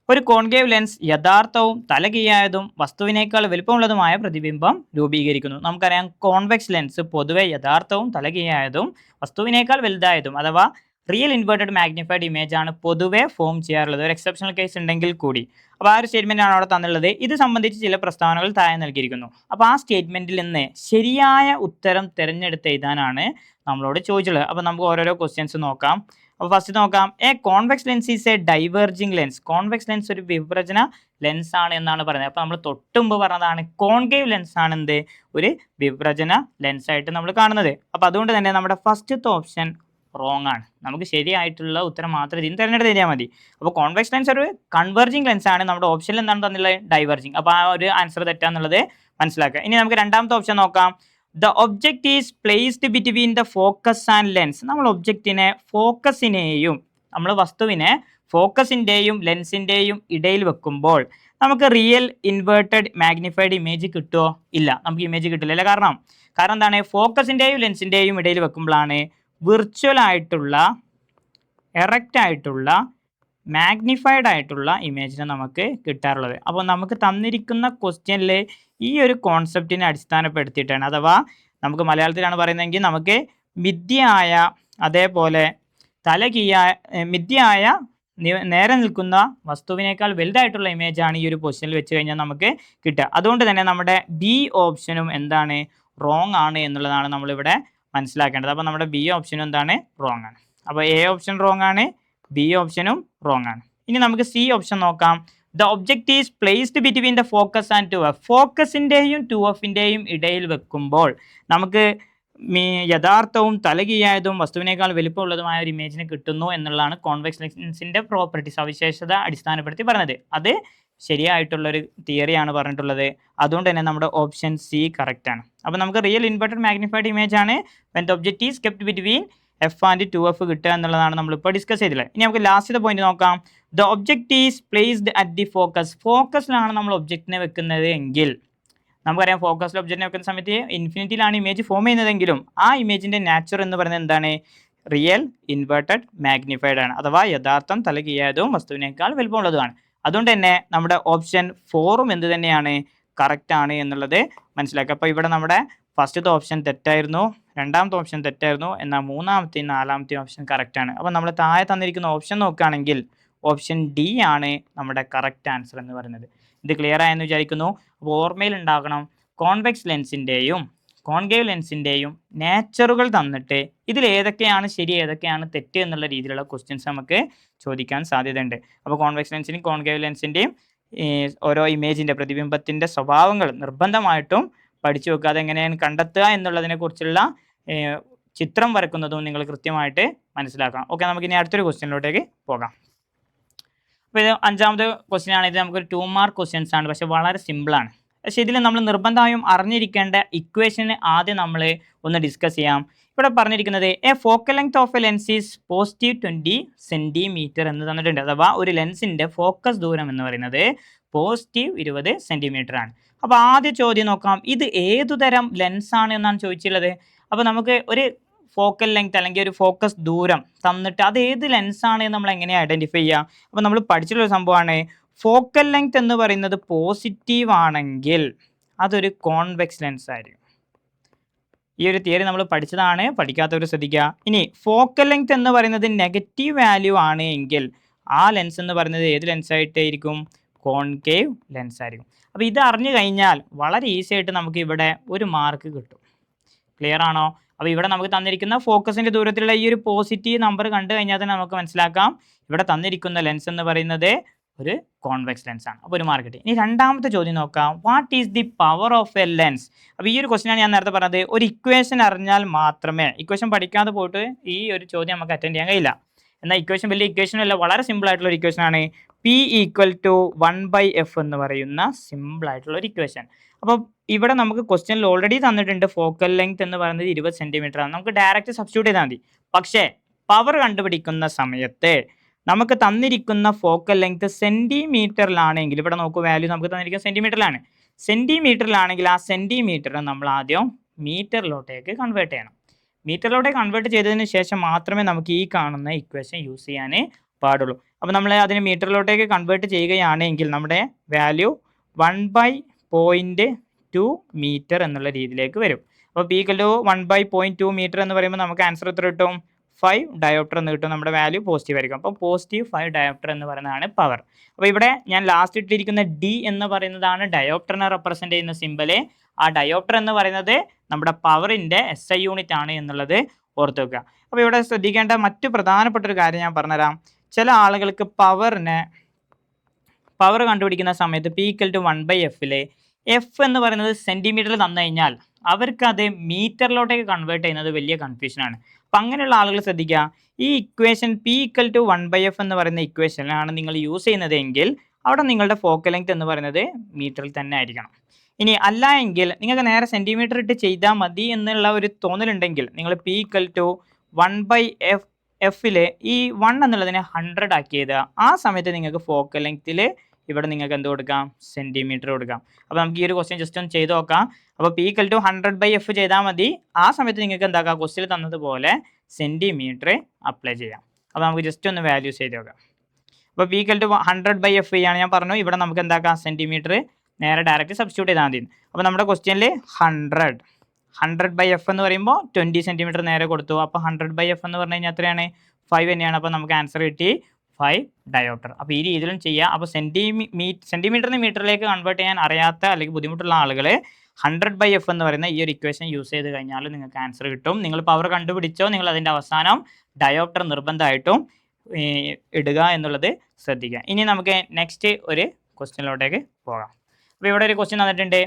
ഒരു കോൺകേവ് ലെൻസ് യഥാർത്ഥവും തലകീഴായതും വസ്തുവിനേക്കാൾ വലുപ്പമുള്ളതുമായ പ്രതിബിംബം രൂപീകരിക്കുന്നു. നമുക്കറിയാം കോൺവെക്സ് ലെൻസ് പൊതുവെ യഥാർത്ഥവും തലകീഴായതും വസ്തുവിനേക്കാൾ വലുതായതും അഥവാ റിയൽ ഇൻവേർട്ടഡ് മാഗ്നിഫൈഡ് ഇമേജ് ആണ് പൊതുവെ ഫോം ചെയ്യാറുള്ളത്, ഒരു എക്സെപ്ഷണൽ കേസ് ഉണ്ടെങ്കിൽ കൂടി. അപ്പോൾ ആ ഒരു സ്റ്റേറ്റ്മെൻ്റ് ആണ് അവിടെ തന്നുള്ളത്. ഇത് സംബന്ധിച്ച് ചില പ്രസ്താവനകൾ താഴെ നൽകിയിരിക്കുന്നു. അപ്പോൾ ആ സ്റ്റേറ്റ്മെൻറ്റിൽ നിന്ന് ശരിയായ ഉത്തരം തിരഞ്ഞെടുത്ത് എഴുതാനാണ് നമ്മളോട് ചോദിച്ചുള്ളത്. അപ്പോൾ നമുക്ക് ഓരോരോ ക്വസ്റ്റ്യൻസ് നോക്കാം. അപ്പോൾ ഫസ്റ്റ് നോക്കാം. A convex lens is A diverging lens. Convex lens ഒരു വിഭജന ലെൻസ് ആണ് എന്നാണ് പറയുന്നത്. അപ്പോൾ നമ്മൾ തൊട്ടുമുമ്പ് പറഞ്ഞതാണ് കോൺകേവ് ലെൻസ് ആണ് എന്ത്, ഒരു വിഭജന ലെൻസ് ആയിട്ട് നമ്മൾ കാണുന്നത്. അപ്പോൾ അതുകൊണ്ട് തന്നെ നമ്മുടെ ഫസ്റ്റത്തെ ഓപ്ഷൻ റോങ് ആണ്. നമുക്ക് ശരിയായിട്ടുള്ള ഉത്തരം മാത്രം ഇതിന് തിരഞ്ഞെടുത്ത് എഴുതിയാൽ മതി. അപ്പോൾ കോൺവെക്സ് ലെൻസ് ഒരു കൺവെർജിങ് ലെൻസ് ആണ്. നമ്മുടെ ഓപ്ഷനിൽ എന്താണ് തന്നുള്ളത്, ഡൈവേർജിങ്. അപ്പോൾ ആ ഒരു ആൻസർ തെറ്റാന്നുള്ളത് മനസ്സിലാക്കുക. ഇനി നമുക്ക് 2ാമത്തെ ഓപ്ഷൻ നോക്കാം. The object is placed between the focus and lens. നമ്മൾ ഒബ്ജക്റ്റിനെ ഫോക്കസിനെയും നമ്മൾ വസ്തുവിനെ ഫോക്കസിൻ്റെയും ലെൻസിൻ്റെയും ഇടയിൽ വെക്കുമ്പോൾ നമുക്ക് റിയൽ ഇൻവേർട്ടഡ് മാഗ്നിഫൈഡ് ഇമേജ് കിട്ടുമോ? ഇല്ല, നമുക്ക് ഇമേജ് കിട്ടില്ല. അല്ലേ? കാരണം എന്താണ്, ഫോക്കസിൻ്റെയും ലെൻസിൻ്റെയും ഇടയിൽ വെക്കുമ്പോഴാണ് വിർച്വൽ ആയിട്ടുള്ള എറക്റ്റ് ആയിട്ടുള്ള മാഗ്നിഫൈഡ് ആയിട്ടുള്ള ഇമേജിനെ നമുക്ക് കിട്ടാറുള്ളത്. അപ്പോൾ നമുക്ക് തന്നിരിക്കുന്ന ക്വസ്റ്റ്യനിൽ ഈ ഒരു കോൺസെപ്റ്റിനെ അടിസ്ഥാനപ്പെടുത്തിയിട്ടാണ്, അഥവാ നമുക്ക് മലയാളത്തിലാണ് പറയുന്നതെങ്കിൽ നമുക്ക് മിഥ്യയായ അതേപോലെ മിഥ്യയായ നേരെ നിൽക്കുന്ന വസ്തുവിനേക്കാൾ വലുതായിട്ടുള്ള ഇമേജാണ് ഈ ഒരു പൊസിഷനിൽ വെച്ച് കഴിഞ്ഞാൽ നമുക്ക് കിട്ടുക. അതുകൊണ്ട് തന്നെ നമ്മുടെ ബി ഓപ്ഷനും എന്താണ്, റോങ് ആണ് എന്നുള്ളതാണ് നമ്മളിവിടെ മനസ്സിലാക്കേണ്ടത്. അപ്പോൾ നമ്മുടെ ബി ഓപ്ഷനും എന്താണ്, റോങ് ആണ്. അപ്പോൾ എ ഓപ്ഷൻ റോങ് ആണ്, ബി ഓപ്ഷനും റോങ് ആണ്. ഇനി നമുക്ക് സി ഓപ്ഷൻ നോക്കാം. The object is placed between the focus and 2F. ഫോക്കസിൻ്റെയും 2Fൻ്റെയും ഇടയിൽ വെക്കുമ്പോൾ നമുക്ക് യഥാർത്ഥവും തലകീഴായതും വസ്തുവിനേക്കാൾ വലുപ്പമുള്ളതുമായ ഒരു ഇമേജിന് കിട്ടുന്നു എന്നുള്ളതാണ് കോൺവെക്സ് ലെൻസിൻ്റെ പ്രോപ്പർട്ടി സവിശേഷത അടിസ്ഥാനപ്പെടുത്തി പറഞ്ഞത്. അത് ശരിയായിട്ടുള്ളൊരു തിയറിയാണ് പറഞ്ഞിട്ടുള്ളത്. അതുകൊണ്ട് തന്നെ നമ്മുടെ ഓപ്ഷൻ സി കറക്റ്റ് ആണ്. അപ്പോൾ നമുക്ക് റിയൽ ഇൻവേർട്ടഡ് മാഗ്നിഫൈഡ് ഇമേജ് ആണ് when the object is kept between F and 2F കിട്ടുക എന്നുള്ളതാണ് നമ്മളിപ്പോൾ ഡിസ്കസ് ചെയ്തിട്ടുള്ളത്. ഇനി നമുക്ക് ലാസ്റ്റത്തെ പോയിന്റ് നോക്കാം. The object is placed at the focus. ഫോക്കസിലാണ് നമ്മൾ ഒബ്ജക്റ്റിനെ വെക്കുന്നത് എങ്കിൽ നമുക്കറിയാം ഫോക്കസിൽ ഒബ്ജക്റ്റിനെ വെക്കുന്ന സമയത്ത് ഇൻഫിനിറ്റിയിലാണ് ഇമേജ് ഫോം ചെയ്യുന്നതെങ്കിലും ആ ഇമേജിൻ്റെ നാച്ചർ എന്ന് പറയുന്നത് എന്താണ്? റിയൽ ഇൻവേർട്ടഡ് മാഗ്നിഫൈഡ് ആണ്, അഥവാ യഥാർത്ഥം തലകീഴായതും വസ്തുവിനേക്കാൾ വലുപ്പമുള്ളതുമാണ്. അതുകൊണ്ട് തന്നെ നമ്മുടെ ഓപ്ഷൻ 4ഉം എന്ത് തന്നെയാണ്? കറക്റ്റ് ആണ് എന്നുള്ളത് മനസ്സിലാക്കുക. അപ്പോൾ ഇവിടെ നമ്മുടെ ഫസ്റ്റത്തെ ഓപ്ഷൻ തെറ്റായിരുന്നു, രണ്ടാമത്തെ ഓപ്ഷൻ തെറ്റായിരുന്നു, എന്നാൽ മൂന്നാമത്തെയും നാലാമത്തെയും ഓപ്ഷൻ കറക്റ്റ് ആണ്. അപ്പോൾ നമ്മൾ താഴെ തന്നിരിക്കുന്ന ഓപ്ഷൻ നോക്കുകയാണെങ്കിൽ ഓപ്ഷൻ ഡി ആണ് നമ്മുടെ കറക്റ്റ് ആൻസർ എന്ന് പറയുന്നത്. ഇത് ക്ലിയർ ആയെന്ന് വിചാരിക്കുന്നു. അപ്പോൾ ഓർമ്മയിൽ ഉണ്ടാകണം, കോൺവെക്സ് ലെൻസിൻ്റെയും കോൺകേവ് ലെൻസിൻ്റെയും നേച്ചറുകൾ തന്നിട്ട് ഇതിൽ ഏതൊക്കെയാണ് ശരി ഏതൊക്കെയാണ് തെറ്റ് എന്നുള്ള രീതിയിലുള്ള ക്വസ്റ്റ്യൻസ് നമുക്ക് ചോദിക്കാൻ സാധ്യതയുണ്ട്. അപ്പോൾ കോൺവെക്സ് ലെൻസിൻ്റെയും കോൺകേവ് ലെൻസിൻ്റെയും ഓരോ ഇമേജിൻ്റെ പ്രതിബിംബത്തിൻ്റെ സ്വഭാവങ്ങൾ നിർബന്ധമായിട്ടും പഠിച്ചു വെക്കുക. അതെങ്ങനെയാണ് കണ്ടെത്തുക എന്നുള്ളതിനെക്കുറിച്ചുള്ള ചിത്രം വരക്കുന്നതും നിങ്ങൾ കൃത്യമായിട്ട് മനസ്സിലാക്കണം. ഓക്കെ, നമുക്കിനി അടുത്തൊരു ക്വസ്റ്റ്യനിലോട്ടേക്ക് പോകാം. അപ്പോൾ ഇത് 5ാമത്തെ ക്വസ്റ്റ്യൻ ആണ്. ഇത് നമുക്കൊരു 2 മാർക്ക് ക്വസ്റ്റ്യൻസ് ആണ്, പക്ഷേ വളരെ സിമ്പിളാണ്. പക്ഷേ ഇതിൽ നമ്മൾ നിർബന്ധമായും അറിഞ്ഞിരിക്കേണ്ട ഇക്വേഷന് ആദ്യം നമ്മൾ ഒന്ന് ഡിസ്കസ് ചെയ്യാം. ഇവിടെ പറഞ്ഞിരിക്കുന്നത് A focal length of A lens is positive 20 centimetre എന്ന് തന്നിട്ടുണ്ട്. അഥവാ ഒരു ലെൻസിൻ്റെ ഫോക്കസ് ദൂരം എന്ന് പറയുന്നത് പോസിറ്റീവ് 20 സെൻറ്റിമീറ്റർ ആണ്. അപ്പോൾ ആദ്യ ചോദ്യം നോക്കാം, ഇത് ഏതുതരം ലെൻസാണ് എന്നാണ് ചോദിച്ചുള്ളത്. അപ്പോൾ നമുക്ക് ഒരു ഫോക്കൽ ലെങ്ത് അല്ലെങ്കിൽ ഒരു ഫോക്കസ് ദൂരം തന്നിട്ട് അത് ഏത് ലെൻസാണ് എന്ന് നമ്മൾ എങ്ങനെയാണ് ഐഡൻറ്റിഫൈ ചെയ്യുക? അപ്പോൾ നമ്മൾ പഠിച്ചിട്ടുള്ള സംഭവമാണ്, ഫോക്കൽ ലെങ്ത് എന്ന് പറയുന്നത് പോസിറ്റീവ് ആണെങ്കിൽ അതൊരു കോൺവെക്സ് ലെൻസ് ആയിരിക്കും. ഈ ഒരു തിയറി നമ്മൾ പഠിച്ചതാണ്, പഠിക്കാത്തവർ ശ്രദ്ധിക്കുക. ഇനി ഫോക്കൽ ലെങ്ത് എന്ന് പറയുന്നത് നെഗറ്റീവ് വാല്യൂ ആണ് എങ്കിൽ ആ ലെൻസ് എന്ന് പറയുന്നത് ഏത് ലെൻസായിട്ടായിരിക്കും? കോൺകേവ് ലെൻസ് ആയിരിക്കും. അപ്പോൾ ഇത് അറിഞ്ഞു കഴിഞ്ഞാൽ വളരെ ഈസി ആയിട്ട് നമുക്ക് ഇവിടെ ഒരു മാർക്ക് കിട്ടും. ക്ലിയർ ആണോ? അപ്പോൾ ഇവിടെ നമുക്ക് തന്നിരിക്കുന്ന ഫോക്കസിൻ്റെ ദൂരത്തിലുള്ള ഈ ഒരു പോസിറ്റീവ് നമ്പർ കണ്ടു കഴിഞ്ഞാൽ തന്നെ നമുക്ക് മനസ്സിലാക്കാം ഇവിടെ തന്നിരിക്കുന്ന ലെൻസ് എന്ന് പറയുന്നത് ഒരു കോൺവെക്സ് ലെൻസ് ആണ്. അപ്പോൾ ഒരു മാർക്ക് കിട്ടി. ഇനി രണ്ടാമത്തെ ചോദ്യം നോക്കാം, what is the power of A lens? അപ്പോൾ ഈ ഒരു ക്വസ്റ്റ്യനാണ് ഞാൻ നേരത്തെ പറഞ്ഞത്, ഒരു ഇക്വേഷൻ അറിഞ്ഞാൽ മാത്രമേ, ഇക്വേഷൻ പഠിക്കാതെ പോയിട്ട് ഈ ഒരു ചോദ്യം നമുക്ക് അറ്റൻഡ് ചെയ്യാൻ കഴിയില്ല. എന്നാൽ ഇക്വേഷൻ വലിയ ഇക്വേഷനല്ല, വളരെ സിമ്പിൾ ആയിട്ടുള്ള ഒരു ഇക്വേഷനാണ്. P = 1/f എന്ന് പറയുന്ന സിമ്പിൾ ആയിട്ടുള്ള ഒരു ഇക്വേഷൻ. അപ്പോൾ ഇവിടെ നമുക്ക് ക്വസ്റ്റ്യനിൽ ഓൾറെഡി തന്നിട്ടുണ്ട് ഫോക്കൽ ലെങ്ത് എന്ന് പറയുന്നത് 20 സെൻറ്റിമീറ്റർ ആണ്. നമുക്ക് ഡയറക്റ്റ് സബ്സ്റ്റിറ്റ്യൂട്ട് ചെയ്താൽ മതി. പക്ഷേ പവർ കണ്ടുപിടിക്കുന്ന സമയത്ത് നമുക്ക് തന്നിരിക്കുന്ന ഫോക്കൽ ലെങ്ത് സെൻറ്റിമീറ്ററിലാണെങ്കിൽ, ഇവിടെ നോക്കൂ വാല്യൂ നമുക്ക് തന്നിരിക്കുന്ന സെൻറ്റിമീറ്ററിലാണ്. സെൻറ്റിമീറ്ററിലാണെങ്കിൽ ആ സെൻറ്റിമീറ്റർ നമ്മൾ ആദ്യം മീറ്ററിലോട്ടേക്ക് കൺവേർട്ട് ചെയ്യണം. മീറ്ററിലോട്ടേക്ക് കൺവേർട്ട് ചെയ്തതിന് ശേഷം മാത്രമേ നമുക്ക് ഈ കാണുന്ന ഇക്വേഷൻ യൂസ് ചെയ്യാൻ പാടുള്ളൂ. അപ്പോൾ നമ്മൾ അതിന് മീറ്ററിലോട്ടേക്ക് കൺവേർട്ട് ചെയ്യുകയാണെങ്കിൽ നമ്മുടെ വാല്യൂ 1/0.2 മീറ്റർ എന്നുള്ള രീതിയിലേക്ക് വരും. അപ്പോൾ P = 1/0.2 മീറ്റർ എന്ന് പറയുമ്പോൾ നമുക്ക് ആൻസർ എത്ര കിട്ടും? 5 ഡയോപ്റ്റർ എന്ന് കിട്ടും. നമ്മുടെ വാല്യൂ പോസിറ്റീവ് ആയിരിക്കും. അപ്പോൾ പോസിറ്റീവ് 5 ഡയോപ്റ്റർ എന്ന് പറയുന്നതാണ് പവർ. അപ്പോൾ ഇവിടെ ഞാൻ ലാസ്റ്റ് ഇട്ടിരിക്കുന്ന D എന്ന് പറയുന്നതാണ് ഡയോപ്റ്ററിനെ റെപ്രസെൻറ്റ് ചെയ്യുന്ന സിമ്പല്. ആ ഡയോപ്റ്റർ എന്ന് പറയുന്നത് നമ്മുടെ പവറിൻ്റെ SI യൂണിറ്റ് ആണ് എന്നുള്ളത് ഓർത്ത് വെക്കുക. അപ്പോൾ ഇവിടെ ശ്രദ്ധിക്കേണ്ട മറ്റു പ്രധാനപ്പെട്ട ഒരു കാര്യം ഞാൻ പറഞ്ഞുതരാം. ചില ആളുകൾക്ക് പവർ കണ്ടുപിടിക്കുന്ന സമയത്ത് P = 1/f എഫ് എന്ന് പറയുന്നത് സെൻറ്റിമീറ്ററിൽ തന്നു കഴിഞ്ഞാൽ അവർക്കത് മീറ്ററിലോട്ടേക്ക് കൺവേർട്ട് ചെയ്യുന്നത് വലിയ കൺഫ്യൂഷനാണ്. അപ്പം അങ്ങനെയുള്ള ആളുകൾ ശ്രദ്ധിക്കുക, ഈ ഇക്വേഷൻ P = 1/f എന്ന് പറയുന്ന ഇക്വേഷനാണ് നിങ്ങൾ യൂസ് ചെയ്യുന്നതെങ്കിൽ അവിടെ നിങ്ങളുടെ ഫോക്കൽ ലെങ്ത് എന്ന് പറയുന്നത് മീറ്ററിൽ തന്നെ ആയിരിക്കണം. ഇനി അല്ല എങ്കിൽ നിങ്ങൾക്ക് നേരെ സെൻറ്റിമീറ്റർ ഇട്ട് ചെയ്താൽ മതി എന്നുള്ള ഒരു തോന്നലുണ്ടെങ്കിൽ നിങ്ങൾ P = 1/f ഈ 1 എന്നുള്ളതിനെ 100 ആക്കിയത് ആ സമയത്ത് നിങ്ങൾക്ക് ഫോക്കൽ ലെങ്ത്തിൽ ഇവിടെ നിങ്ങൾക്ക് എന്ത് കൊടുക്കാം? സെൻറ്റിമീറ്റർ കൊടുക്കാം. അപ്പോൾ നമുക്ക് ഈ ഒരു ക്വസ്റ്റ്യൻ ജസ്റ്റ് ഒന്ന് ചെയ്ത് നോക്കാം. അപ്പോൾ P = 100/f ചെയ്താൽ മതി. ആ സമയത്ത് നിങ്ങൾക്ക് എന്താക്കാം? ക്വസ്റ്റ്യൻ തന്നതുപോലെ സെൻറ്റിമീറ്റർ അപ്ലൈ ചെയ്യാം. അപ്പോൾ നമുക്ക് ജസ്റ്റ് ഒന്ന് വാല്യൂസ് ചെയ്ത് നോക്കാം. അപ്പോൾ P = 100/f ആണ് ഞാൻ പറഞ്ഞു. ഇവിടെ നമുക്ക് എന്താക്കാം? സെൻറ്റിമീറ്റർ നേരെ ഡയറക്റ്റ് സബ്സ്റ്റിറ്റ്യൂട്ട് ചെയ്താൽ മതി. അപ്പോൾ നമ്മുടെ ക്വസ്റ്റ്യനിൽ 100/f എന്ന് പറയുമ്പോൾ 20 സെൻറ്റിമീറ്റർ നേരെ കൊടുത്തു. അപ്പോൾ 100/f എന്ന് പറഞ്ഞു കഴിഞ്ഞാൽ എത്രയാണ്? 5 തന്നെയാണ്. അപ്പോൾ നമുക്ക് ആൻസർ കിട്ടി 5 ഡയോപ്റ്റർ. അപ്പോൾ ഈ രീതിയിലും ചെയ്യാം. അപ്പോൾ സെൻറ്റിമീറ്ററിന് മീറ്ററിലേക്ക് കൺവേർട്ട് ചെയ്യാൻ അറിയാത്ത അല്ലെങ്കിൽ ബുദ്ധിമുട്ടുള്ള ആളുകൾ 100/f എന്ന് പറയുന്ന ഈ ഒരു ഇക്വേഷൻ യൂസ് ചെയ്ത് കഴിഞ്ഞാൽ നിങ്ങൾക്ക് ആൻസർ കിട്ടും. നിങ്ങൾ പവർ കണ്ടുപിടിച്ചോ, നിങ്ങൾ അതിൻ്റെ അവസാനം ഡയോപ്റ്റർ നിർബന്ധമായിട്ടും ഇടുക എന്നുള്ളത് ശ്രദ്ധിക്കുക. ഇനി നമുക്ക് നെക്സ്റ്റ് ഒരു ക്വസ്റ്റ്യനിലോട്ടേക്ക് പോകാം. അപ്പോൾ ഇവിടെ ഒരു ക്വസ്റ്റ്യൻ തന്നിട്ടുണ്ട്.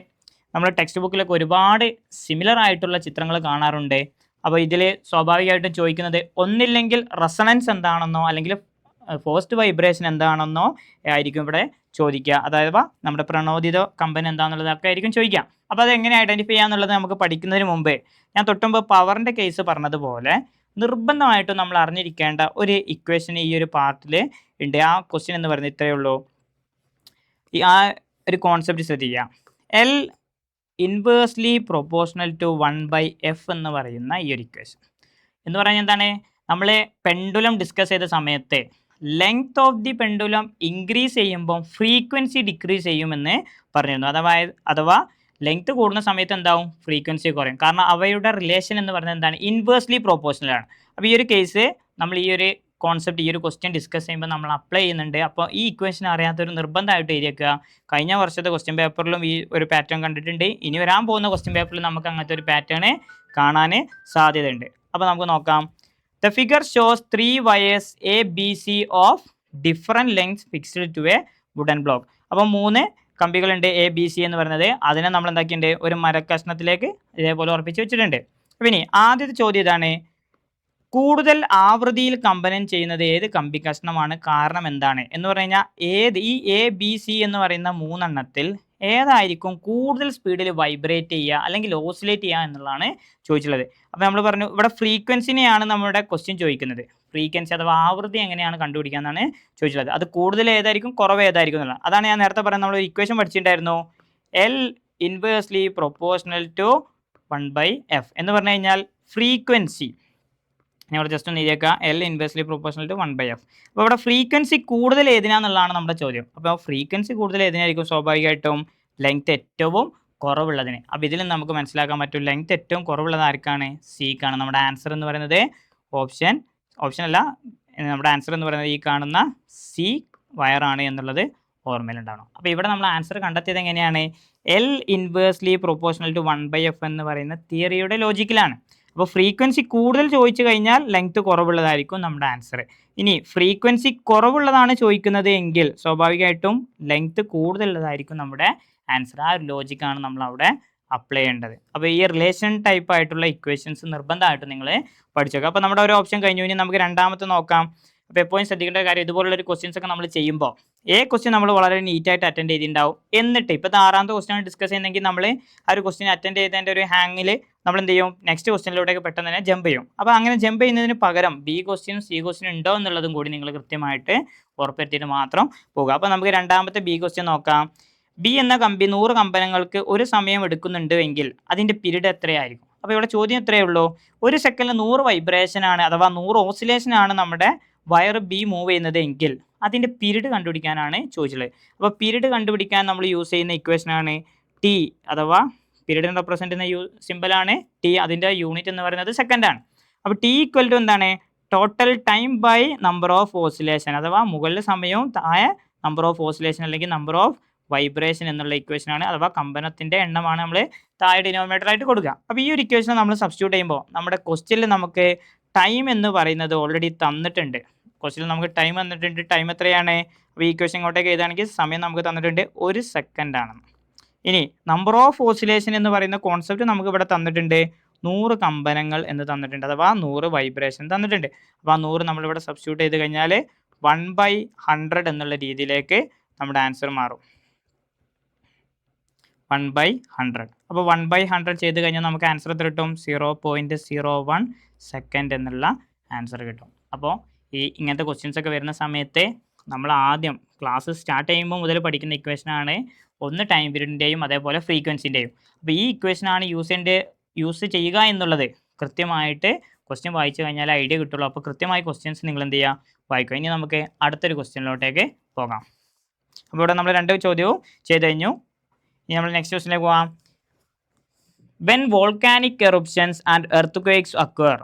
നമ്മൾ ടെക്സ്റ്റ് ബുക്കിലൊക്കെ ഒരുപാട് സിമിലർ ആയിട്ടുള്ള ചിത്രങ്ങൾ കാണാറുണ്ട്. അപ്പോൾ ഇതിൽ സ്വാഭാവികമായിട്ടും ചോദിക്കുന്നത് ഒന്നില്ലെങ്കിൽ റെസണൻസ് എന്താണെന്നോ അല്ലെങ്കിൽ ഫോഴ്സ്ഡ് വൈബ്രേഷൻ എന്താണെന്നോ ആയിരിക്കും ഇവിടെ ചോദിക്കുക. അതായത് നമ്മുടെ പ്രണോദിത കമ്പൻ എന്താണെന്നുള്ളതൊക്കെ ആയിരിക്കും ചോദിക്കുക. അപ്പോൾ അത് എങ്ങനെ ഐഡൻറ്റിഫൈ ചെയ്യാന്നുള്ളത് നമുക്ക് പഠിക്കുന്നതിന് മുമ്പേ ഞാൻ തൊട്ടുമ്പോൾ പവറിൻ്റെ കേസ് പറഞ്ഞതുപോലെ നിർബന്ധമായിട്ടും നമ്മൾ അറിഞ്ഞിരിക്കേണ്ട ഒരു ഇക്വേഷൻ ഈ ഒരു പാർട്ടിൽ ഉണ്ട്. ആ ക്വസ്റ്റ്യൻ എന്ന് പറയുന്നത് ഇത്രയേ ഉള്ളൂ. ആ ഒരു കോൺസെപ്റ്റ് ശ്രദ്ധിക്കുക. L inversely proportional to 1/f എന്ന് പറയുന്ന ഈ ഒരു ഇക്വേഷൻ എന്ന് പറഞ്ഞാൽ എന്താണ്? നമ്മൾ പെൻഡുലം ഡിസ്കസ് ചെയ്ത സമയത്ത് length of the pendulum increase ചെയ്യുമ്പോൾ ഫ്രീക്വൻസി ഡിക്രീസ് ചെയ്യുമെന്ന് പറഞ്ഞിരുന്നു. അഥവാ ലെങ്ത് കൂടുന്ന സമയത്ത് എന്താവും? ഫ്രീക്വൻസി കുറയും. കാരണം അവയുടെ റിലേഷൻ എന്ന് പറയുന്നത് എന്താണ്? ഇൻവേഴ്സ്ലി പ്രൊപ്പോർഷണൽ ആണ്. അപ്പോൾ ഈ ഒരു കേസ് നമ്മൾ ഈ ഒരു കോൺസെപ്റ്റ് ഈ ഒരു ക്വസ്റ്റ്യൻ ഡിസ്കസ് ചെയ്യുമ്പോൾ നമ്മൾ അപ്ലൈ ചെയ്യുന്നുണ്ട്. അപ്പോൾ ഈ ഇക്വേഷൻ അറിയാത്തൊരു നിർബന്ധമായിട്ട് എഴുതിയേക്കുക. കഴിഞ്ഞ വർഷത്തെ ക്വസ്റ്റ്യൻ പേപ്പറിലും ഈ ഒരു പാറ്റേൺ കണ്ടിട്ടുണ്ട്. ഇനി വരാൻ പോകുന്ന ക്വസ്റ്റ്യൻ പേപ്പറിൽ നമുക്ക് അങ്ങനത്തെ ഒരു പാറ്റേൺ കാണാൻ സാധ്യതയുണ്ട്. അപ്പോൾ നമുക്ക് നോക്കാം. The figure shows 3 wires A, B, C of different lengths fixed to a wooden block. അപ്പോൾ 3 കമ്പികളുണ്ട് A, B, C എന്ന് പറയുന്നത്. അതിനെ നമ്മൾ എന്താക്കിയിട്ടുണ്ട്? ഒരു മരക്കഷ്ണത്തിലേക്ക് ഇതേപോലെ ഉറപ്പിച്ച് വെച്ചിട്ടുണ്ട്. അപ്പോൾ ഇനി ആദ്യത്തെ ചോദ്യം ഇതാണ്: കൂടുതൽ ആവൃത്തിയിൽ കമ്പനം ചെയ്യുന്നത് ഏത് കമ്പി കഷ്ണമാണ്? കാരണം എന്താണ് എന്ന് പറഞ്ഞു കഴിഞ്ഞാൽ ഈ A, B, C എന്ന് പറയുന്ന 3 എണ്ണത്തിൽ ഏതായിരിക്കും കൂടുതൽ സ്പീഡിൽ വൈബ്രേറ്റ് ചെയ്യുക അല്ലെങ്കിൽ ഓസിലേറ്റ് ചെയ്യുക എന്നുള്ളതാണ് ചോദിച്ചുള്ളത്. അപ്പോൾ നമ്മൾ പറഞ്ഞു ഇവിടെ ഫ്രീക്വൻസിനെയാണ് നമ്മുടെ ക്വസ്റ്റ്യൻ ചോദിക്കുന്നത്. ഫ്രീക്വൻസി അഥവാ ആവൃത്തി എങ്ങനെയാണ് കണ്ടുപിടിക്കുക എന്നാണ് ചോദിച്ചുള്ളത്. അത് കൂടുതൽ ഏതായിരിക്കും കുറവ് ഏതായിരിക്കും എന്നുള്ളത്. അതാണ് ഞാൻ നേരത്തെ പറയുന്നത്. നമ്മൾ ഇക്വേഷൻ പഠിച്ചിട്ടുണ്ടായിരുന്നു. L inversely proportional to 1/f എന്ന് പറഞ്ഞു കഴിഞ്ഞാൽ ഫ്രീക്വൻസി ഞങ്ങൾ ജസ്റ്റ് ഒന്ന് എഴുതിയേക്കുക. L inversely proportional to 1/f. അപ്പോൾ ഇവിടെ ഫ്രീക്വൻസി കൂടുതൽ ഏതിനാന്നുള്ളതാണ് നമ്മുടെ ചോദ്യം. അപ്പോൾ ഫ്രീക്വൻസി കൂടുതൽ ഏതിനായിരിക്കും? സ്വാഭാവികമായിട്ടും ലെങ്ത് ഏറ്റവും കുറവുള്ളതിന്. അപ്പോൾ ഇതിൽ നമുക്ക് മനസ്സിലാക്കാൻ പറ്റും ലെങ്ത് ഏറ്റവും കുറവുള്ളത് ആർക്കാണ്? സിക്കാണ്. നമ്മുടെ ആൻസർ എന്ന് പറയുന്നത് ഓപ്ഷൻ അല്ല, നമ്മുടെ ആൻസർ എന്ന് പറയുന്നത് ഈ കാണുന്ന സി വയറാണ് എന്നുള്ളത് ഓർമ്മയിലുണ്ടാവണം. അപ്പോൾ ഇവിടെ നമ്മൾ ആൻസർ കണ്ടെത്തിയത് എങ്ങനെയാണ്? L inversely proportional to 1/f എന്ന് പറയുന്ന തിയറിയുടെ ലോജിക്കിലാണ്. അപ്പോൾ ഫ്രീക്വൻസി കൂടുതൽ ചോദിച്ചു കഴിഞ്ഞാൽ ലെങ്ത് കുറവുള്ളതായിരിക്കും നമ്മുടെ ആൻസർ. ഇനി ഫ്രീക്വൻസി കുറവുള്ളതാണ് ചോദിക്കുന്നത് എങ്കിൽ സ്വാഭാവികമായിട്ടും ലെങ്ത് കൂടുതലുള്ളതായിരിക്കും നമ്മുടെ ആൻസർ. ആ ഒരു ലോജിക്കാണ് നമ്മൾ അവിടെ അപ്ലൈ ചെയ്യേണ്ടത്. അപ്പോൾ ഈ റിലേഷൻ ടൈപ്പ് ആയിട്ടുള്ള ഇക്വേഷൻസ് നിർബന്ധമായിട്ടും നിങ്ങൾ പഠിച്ചേക്കുക. അപ്പോൾ നമ്മുടെ ഒരു ഓപ്ഷൻ കഴിഞ്ഞു. ഇനി നമുക്ക് രണ്ടാമത്തെ നോക്കാം. അപ്പോൾ എപ്പോഴും ശ്രദ്ധിക്കേണ്ട കാര്യം, ഇതുപോലുള്ളൊരു ക്വസ്റ്റ്യൻസ് ഒക്കെ നമ്മൾ ചെയ്യുമ്പോൾ ക്വസ്റ്റ്യൻ നമ്മൾ വളരെ നീറ്റായിട്ട് അറ്റൻഡ് ചെയ്തിട്ടുണ്ടാവും. എന്നിട്ട് ഇപ്പോഴത്തെ 6ാമത്തെ ക്വസ്റ്റ്യൻ ഡിസ്കസ് ചെയ്യുന്നെങ്കിൽ നമ്മൾ ആ ഒരു ക്വസ്റ്റ്യൻ അറ്റൻഡ് ചെയ്തതിൻ്റെ ഒരു ഹാങ്ങിൽ നമ്മൾ എന്ത് ചെയ്യും? നെക്സ്റ്റ് ക്വസ്റ്റ്യനിലൂടെയൊക്കെ പെട്ടെന്ന് തന്നെ ജമ്പ് ചെയ്യും. അപ്പോൾ അങ്ങനെ ജമ്പ് ചെയ്യുന്നതിന് പകരം ബി ക്വസ്റ്റ്യനും സി ക്വസ്റ്റ്യനും ഉണ്ടോ എന്നുള്ളതും കൂടി നിങ്ങൾ കൃത്യമായിട്ട് ഉറപ്പുവരുത്തിയിട്ട് മാത്രം പോകുക. അപ്പോൾ നമുക്ക് രണ്ടാമത്തെ ബി ക്വസ്റ്റ്യൻ നോക്കാം. ബി എന്ന കമ്പി 100 കമ്പനങ്ങൾക്ക് ഒരു സമയം എടുക്കുന്നുണ്ട് എങ്കിൽ അതിൻ്റെ പീരീഡ് എത്രയായിരിക്കും? അപ്പോൾ ഇവിടെ ചോദ്യം എത്രയേ ഉള്ളൂ? ഒരു സെക്കൻഡിൽ 100 വൈബ്രേഷനാണ് അഥവാ 100 ഓസിലേഷനാണ് നമ്മുടെ വയർ ബി മൂവ് ചെയ്യുന്നത് എങ്കിൽ അതിൻ്റെ പീരീഡ് കണ്ടുപിടിക്കാനാണ് ചോദിച്ചുള്ളത്. അപ്പോൾ പീരീഡ് കണ്ടുപിടിക്കാൻ നമ്മൾ യൂസ് ചെയ്യുന്ന ഇക്വേഷനാണ് ടി, അഥവാ പീരീഡിനെ റെപ്രസെൻ്റ് ചെയ്യുന്ന സിമ്പിളാണ് ടി. അതിൻ്റെ യൂണിറ്റ് എന്ന് പറയുന്നത് സെക്കൻഡാണ്. അപ്പോൾ ടി ഈക്വൽ ടു എന്താണ്? Total time by number of oscillation, അഥവാ മുകളിലെ സമയവും താഴെ നമ്പർ ഓഫ് ഓസിലേഷൻ അല്ലെങ്കിൽ നമ്പർ ഓഫ് വൈബ്രേഷൻ എന്നുള്ള ഇക്വേഷനാണ്. അഥവാ കമ്പനത്തിൻ്റെ എണ്ണമാണ് നമ്മൾ താഴെ ഡിനോമിനേറ്റർ ആയിട്ട് കൊടുക്കുക. അപ്പോൾ ഈ ഒരു ഇക്വേഷൻ നമ്മൾ സബ്സ്റ്റിറ്റ്യൂട്ട് ചെയ്യുമ്പോൾ നമ്മുടെ ക്വസ്റ്റ്യനിൽ നമുക്ക് ടൈം എന്ന് പറയുന്നത് ഓൾറെഡി തന്നിട്ടുണ്ട്. ക്വസ്റ്റ്യനിൽ നമുക്ക് ടൈം തന്നിട്ടുണ്ട്. ടൈം എത്രയാണ്? അപ്പോൾ ഈ ഇക്വേഷൻ ഇങ്ങോട്ടേക്ക് എഴുതുകയാണെങ്കിൽ സമയം നമുക്ക് തന്നിട്ടുണ്ട് 1 സെക്കൻഡാണ്. ഇനി നമ്പർ ഓഫ് ഓസിലേഷൻ എന്ന് പറയുന്ന കോൺസെപ്റ്റ് നമുക്ക് ഇവിടെ തന്നിട്ടുണ്ട്. 100 കമ്പനങ്ങൾ എന്ന് തന്നിട്ടുണ്ട്, അഥവാ 100 വൈബ്രേഷൻ തന്നിട്ടുണ്ട്. അപ്പോൾ ആ 100 നമ്മളിവിടെ സബ്സ്റ്റിറ്റ്യൂട്ട് ചെയ്ത് കഴിഞ്ഞാൽ 1/100 എന്നുള്ള രീതിയിലേക്ക് നമ്മുടെ ആൻസർ മാറും. 1/100. അപ്പോൾ 1/100 ചെയ്ത് കഴിഞ്ഞാൽ നമുക്ക് ആൻസർ എത്ര കിട്ടും? 0.01 സെക്കൻഡ് എന്നുള്ള ആൻസർ കിട്ടും. അപ്പോൾ ഇങ്ങനത്തെ ക്വസ്റ്റ്യൻസ് ഒക്കെ വരുന്ന സമയത്ത് നമ്മൾ ആദ്യം ക്ലാസ് സ്റ്റാർട്ട് ചെയ്യുമ്പോൾ മുതൽ പഠിക്കുന്ന ഇക്വേഷനാണ് ഒന്ന് ടൈം പീരീഡിൻ്റെയും അതേപോലെ ഫ്രീക്വൻസിൻ്റെയും. അപ്പോൾ ഈ ഇക്വേഷനാണ് യൂസ് ചെയ്യുക എന്നുള്ളത് കൃത്യമായിട്ട് ക്വസ്റ്റ്യൻ വായിച്ചു കഴിഞ്ഞാൽ ഐഡിയ കിട്ടുള്ളൂ. അപ്പോൾ കൃത്യമായി ക്വസ്റ്റ്യൻസ് നിങ്ങൾ എന്ത് ചെയ്യുക? വായിക്കുക. ഇനി നമുക്ക് അടുത്തൊരു ക്വസ്റ്റ്യനിലോട്ടേക്ക് പോകാം. അപ്പോൾ ഇവിടെ നമ്മൾ 2 ചോദ്യവും ചെയ്ത് കഴിഞ്ഞു. ഇനി നമ്മൾ നെക്സ്റ്റ് ക്വസ്റ്റ്യനിലേക്ക് പോകാം. When volcanic eruptions and earthquakes occur,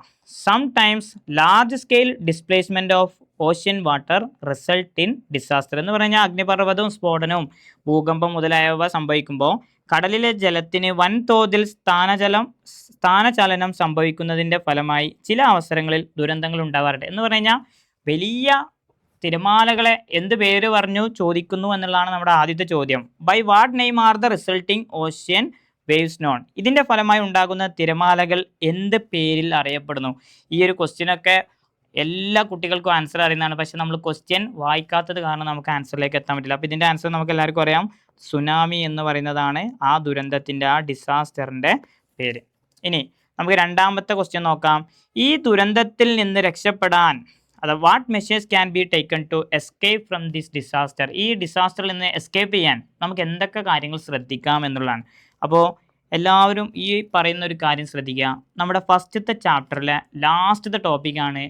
sometimes large-scale displacement of ocean water result in disaster. എന്ന് പറഞ്ഞാൽ അഗ്നിപർവ്വതവും സ്ഫോടനവും ഭൂകമ്പം മുതലായവ സംഭവിക്കുമ്പോൾ കടലിലെ ജലത്തിന് വൻതോതിൽ സ്ഥാനചലനം സംഭവിക്കുന്നതിൻ്റെ ഫലമായി ചില അവസരങ്ങളിൽ ദുരന്തങ്ങൾ ഉണ്ടാവാറുണ്ട്. എന്ന് പറഞ്ഞു കഴിഞ്ഞാൽ വലിയ തിരമാലകളെ എന്ത് പേര് പറഞ്ഞു ചോദിക്കുന്നു എന്നുള്ളതാണ് നമ്മുടെ ആദ്യത്തെ ചോദ്യം. By what name are the resulting ocean waves known? ഇതിൻ്റെ ഫലമായി ഉണ്ടാകുന്ന തിരമാലകൾ എന്ത് പേരിൽ അറിയപ്പെടുന്നു? ഈ ഒരു ക്വസ്റ്റ്യനൊക്കെ എല്ലാ കുട്ടികൾക്കും ആൻസർ അറിയുന്നതാണ്. പക്ഷെ നമ്മൾ ക്വസ്റ്റ്യൻ വായിക്കാത്തത് കാരണം നമുക്ക് ആൻസറിലേക്ക് എത്താൻ പറ്റില്ല. അപ്പോൾ ഇതിൻ്റെ ആൻസർ നമുക്ക് എല്ലാവർക്കും അറിയാം. സുനാമി എന്ന് പറയുന്നതാണ് ആ ദുരന്തത്തിൻ്റെ, ആ ഡിസാസ്റ്ററിൻ്റെ പേര്. ഇനി നമുക്ക് രണ്ടാമത്തെ ക്വസ്റ്റ്യൻ നോക്കാം. ഈ ദുരന്തത്തിൽ നിന്ന് രക്ഷപ്പെടാൻ what measures can be taken to escape from this disaster. ഈ ഡിസാസ്റ്ററിൽ നിന്ന് എസ്കേപ്പ് ചെയ്യാൻ നമുക്ക് എന്തൊക്കെ കാര്യങ്ങൾ ശ്രദ്ധിക്കാം എന്നുള്ളതാണ്. അപ്പോൾ എല്ലാവരും ഈ പറയുന്ന ഒരു കാര്യം ശ്രദ്ധിക്കുക. നമ്മുടെ ഫസ്റ്റത്തെ ചാപ്റ്ററിലെ ലാസ്റ്റത്തെ ടോപ്പിക്കാണ്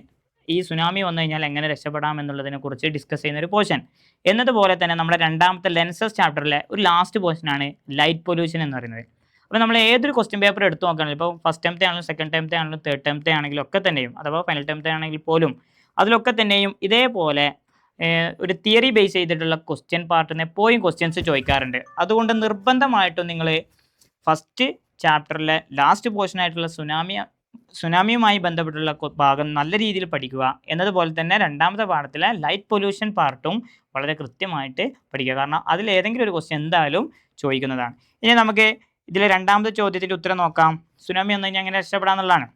ഈ സുനാമി വന്നു കഴിഞ്ഞാൽ എങ്ങനെ രക്ഷപ്പെടാം എന്നുള്ളതിനെ കുറിച്ച് ഡിസ്കസ് ചെയ്യുന്ന ഒരു പോർഷൻ. എന്നതുപോലെ തന്നെ നമ്മുടെ രണ്ടാമത്തെ ലെൻസസ് ചാപ്റ്ററിലെ ഒരു ലാസ്റ്റ് പോർഷനാണ് ലൈറ്റ് പൊല്യൂഷൻ എന്ന് പറയുന്നത്. അപ്പോൾ നമ്മൾ ഏതൊരു ക്വസ്റ്റ്യൻ പേപ്പർ എടുത്ത് നോക്കുകയാണെങ്കിൽ ഇപ്പോൾ ഫസ്റ്റ് ടൈമത്തെ ആണെങ്കിലും സെക്കൻഡ് ടൈമത്തെ ആണെങ്കിലും തേർഡ് ടൈമത്തെ ആണെങ്കിലും ഒക്കെ തന്നെയും അഥവാ ഫൈനൽ ടൈമത്തെ ആണെങ്കിൽ പോലും അതിലൊക്കെ തന്നെയും ഇതേപോലെ ഒരു തിയറി ബേസ് ചെയ്തിട്ടുള്ള ക്വസ്റ്റ്യൻ പാർട്ടിന് എപ്പോഴും ക്വസ്റ്റ്യൻസ് ചോദിക്കാറുണ്ട്. അതുകൊണ്ട് നിർബന്ധമായിട്ടും നിങ്ങൾ ഫസ്റ്റ് ചാപ്റ്ററിലെ ലാസ്റ്റ് പോർഷനായിട്ടുള്ള സുനാമിയുമായി ബന്ധപ്പെട്ടുള്ള ഭാഗം നല്ല രീതിയിൽ പഠിക്കുക. എന്നതുപോലെ തന്നെ രണ്ടാമത്തെ പാഠത്തിലെ ലൈറ്റ് പൊല്യൂഷൻ പാർട്ടും വളരെ കൃത്യമായിട്ട് പഠിക്കുക. കാരണം അതിലേതെങ്കിലും ഒരു ക്വസ്റ്റ്യൻ എന്തായാലും ചോദിക്കുന്നതാണ്. ഇനി നമുക്ക് ഇതിലെ രണ്ടാമത്തെ ചോദ്യത്തിൻ്റെ ഉത്തരം നോക്കാം. സുനാമി വന്നു കഴിഞ്ഞാൽ എങ്ങനെ രക്ഷപ്പെടാന്നുള്ളതാണ്.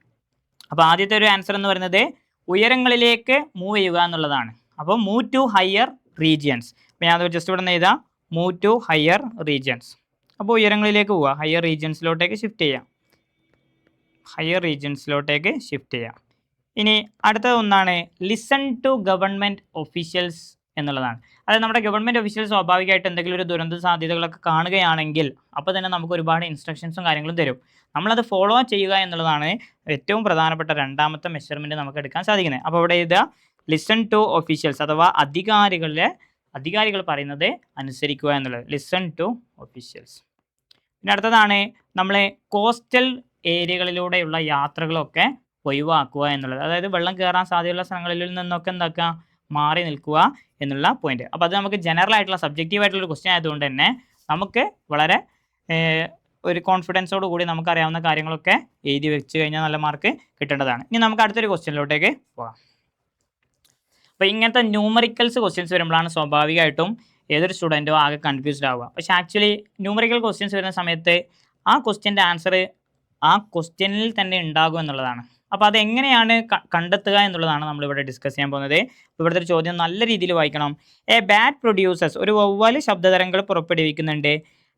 അപ്പോൾ ആദ്യത്തെ ഒരു ആൻസർ എന്ന് പറയുന്നത് ഉയരങ്ങളിലേക്ക് മൂവ് ചെയ്യുക എന്നുള്ളതാണ്. അപ്പോൾ മൂവ് ടു ഹയർ റീജിയൻസ്. അപ്പോൾ ഞാൻ ജസ്റ്റ് ഇവിടെ നിന്ന് എഴുതാം, മൂവ് ടു ഹയർ റീജിയൻസ്. അപ്പോൾ ഉയരങ്ങളിലേക്ക് പോവുക, ഹയർ റീജിയൻസിലോട്ടേക്ക് ഷിഫ്റ്റ് ചെയ്യാം, ഇനി അടുത്തത് ഒന്നാണ് ലിസൺ ടു ഗവൺമെൻറ് ഒഫീഷ്യൽസ് എന്നുള്ളതാണ്. അതായത് നമ്മുടെ ഗവൺമെൻറ് ഒഫീഷ്യൽസ് സ്വാഭാവികമായിട്ട് എന്തെങ്കിലും ഒരു ദുരന്ത സാധ്യതകളൊക്കെ കാണുകയാണെങ്കിൽ അപ്പോൾ തന്നെ നമുക്ക് ഒരുപാട് ഇൻസ്ട്രക്ഷൻസും കാര്യങ്ങളും തരും. നമ്മളത് ഫോളോ ചെയ്യുക എന്നുള്ളതാണ് ഏറ്റവും പ്രധാനപ്പെട്ട രണ്ടാമത്തെ മെഷർമെൻറ്റ് നമുക്ക് എടുക്കാൻ സാധിക്കുന്നത്. അപ്പോൾ ഇവിടെ ഇത് ലിസൺ ടു ഒഫീഷ്യൽസ് അഥവാ അധികാരികൾ പറയുന്നത് അനുസരിക്കുക എന്നുള്ളത്, ലിസൺ ടു ഒഫീഷ്യൽസ്. പിന്നെ അടുത്തതാണ് നമ്മളെ കോസ്റ്റൽ ഏരിയകളിലൂടെയുള്ള യാത്രകളൊക്കെ ഒഴിവാക്കുക എന്നുള്ളത്. അതായത് വെള്ളം കയറാൻ സാധ്യതയുള്ള സ്ഥലങ്ങളിൽ നിന്നൊക്കെ എന്താക്കുക, മാറി നിൽക്കുക എന്നുള്ള പോയിന്റ്. അപ്പോൾ അത് നമുക്ക് ജനറൽ ആയിട്ടുള്ള സബ്ജക്റ്റീവ് ആയിട്ടുള്ള ക്വസ്റ്റ്യൻ ആയതുകൊണ്ട് തന്നെ നമുക്ക് വളരെ ഒരു കോൺഫിഡൻസോട് കൂടി നമുക്കറിയാവുന്ന കാര്യങ്ങളൊക്കെ എഴുതി വെച്ച് കഴിഞ്ഞാൽ നല്ല മാർക്ക് കിട്ടേണ്ടതാണ്. ഇനി നമുക്ക് അടുത്തൊരു ക്വസ്റ്റ്യനിലോട്ടേക്ക് പോകാം. അപ്പോൾ ഇങ്ങനത്തെ ന്യൂമറിക്കൽസ് ക്വസ്റ്റ്യൻസ് വരുമ്പോഴാണ് സ്വാഭാവികമായിട്ടും ഏതൊരു സ്റ്റുഡൻറ്റോ ആകെ കൺഫ്യൂസ്ഡ് ആവുക. പക്ഷേ ആക്ച്വലി ന്യൂമറിക്കൽ ക്വസ്റ്റ്യൻസ് വരുന്ന സമയത്ത് ആ ക്വസ്റ്റ്യൻ്റെ ആൻസർ ആ ക്വസ്റ്റ്യനിൽ തന്നെ ഉണ്ടാകും എന്നുള്ളതാണ്. അപ്പോൾ അതെങ്ങനെയാണ് കണ്ടെത്തുക എന്നുള്ളതാണ് നമ്മളിവിടെ ഡിസ്കസ് ചെയ്യാൻ പോകുന്നത്. ഇവിടുത്തെ ഒരു ചോദ്യം നല്ല രീതിയിൽ വായിക്കണം. എ ബാറ്റ് പ്രൊഡ്യൂസേഴ്സ്, ഒരു വവ്വാല് ശബ്ദതരംഗങ്ങൾ പുറപ്പെടുവിക്കുന്നുണ്ട്,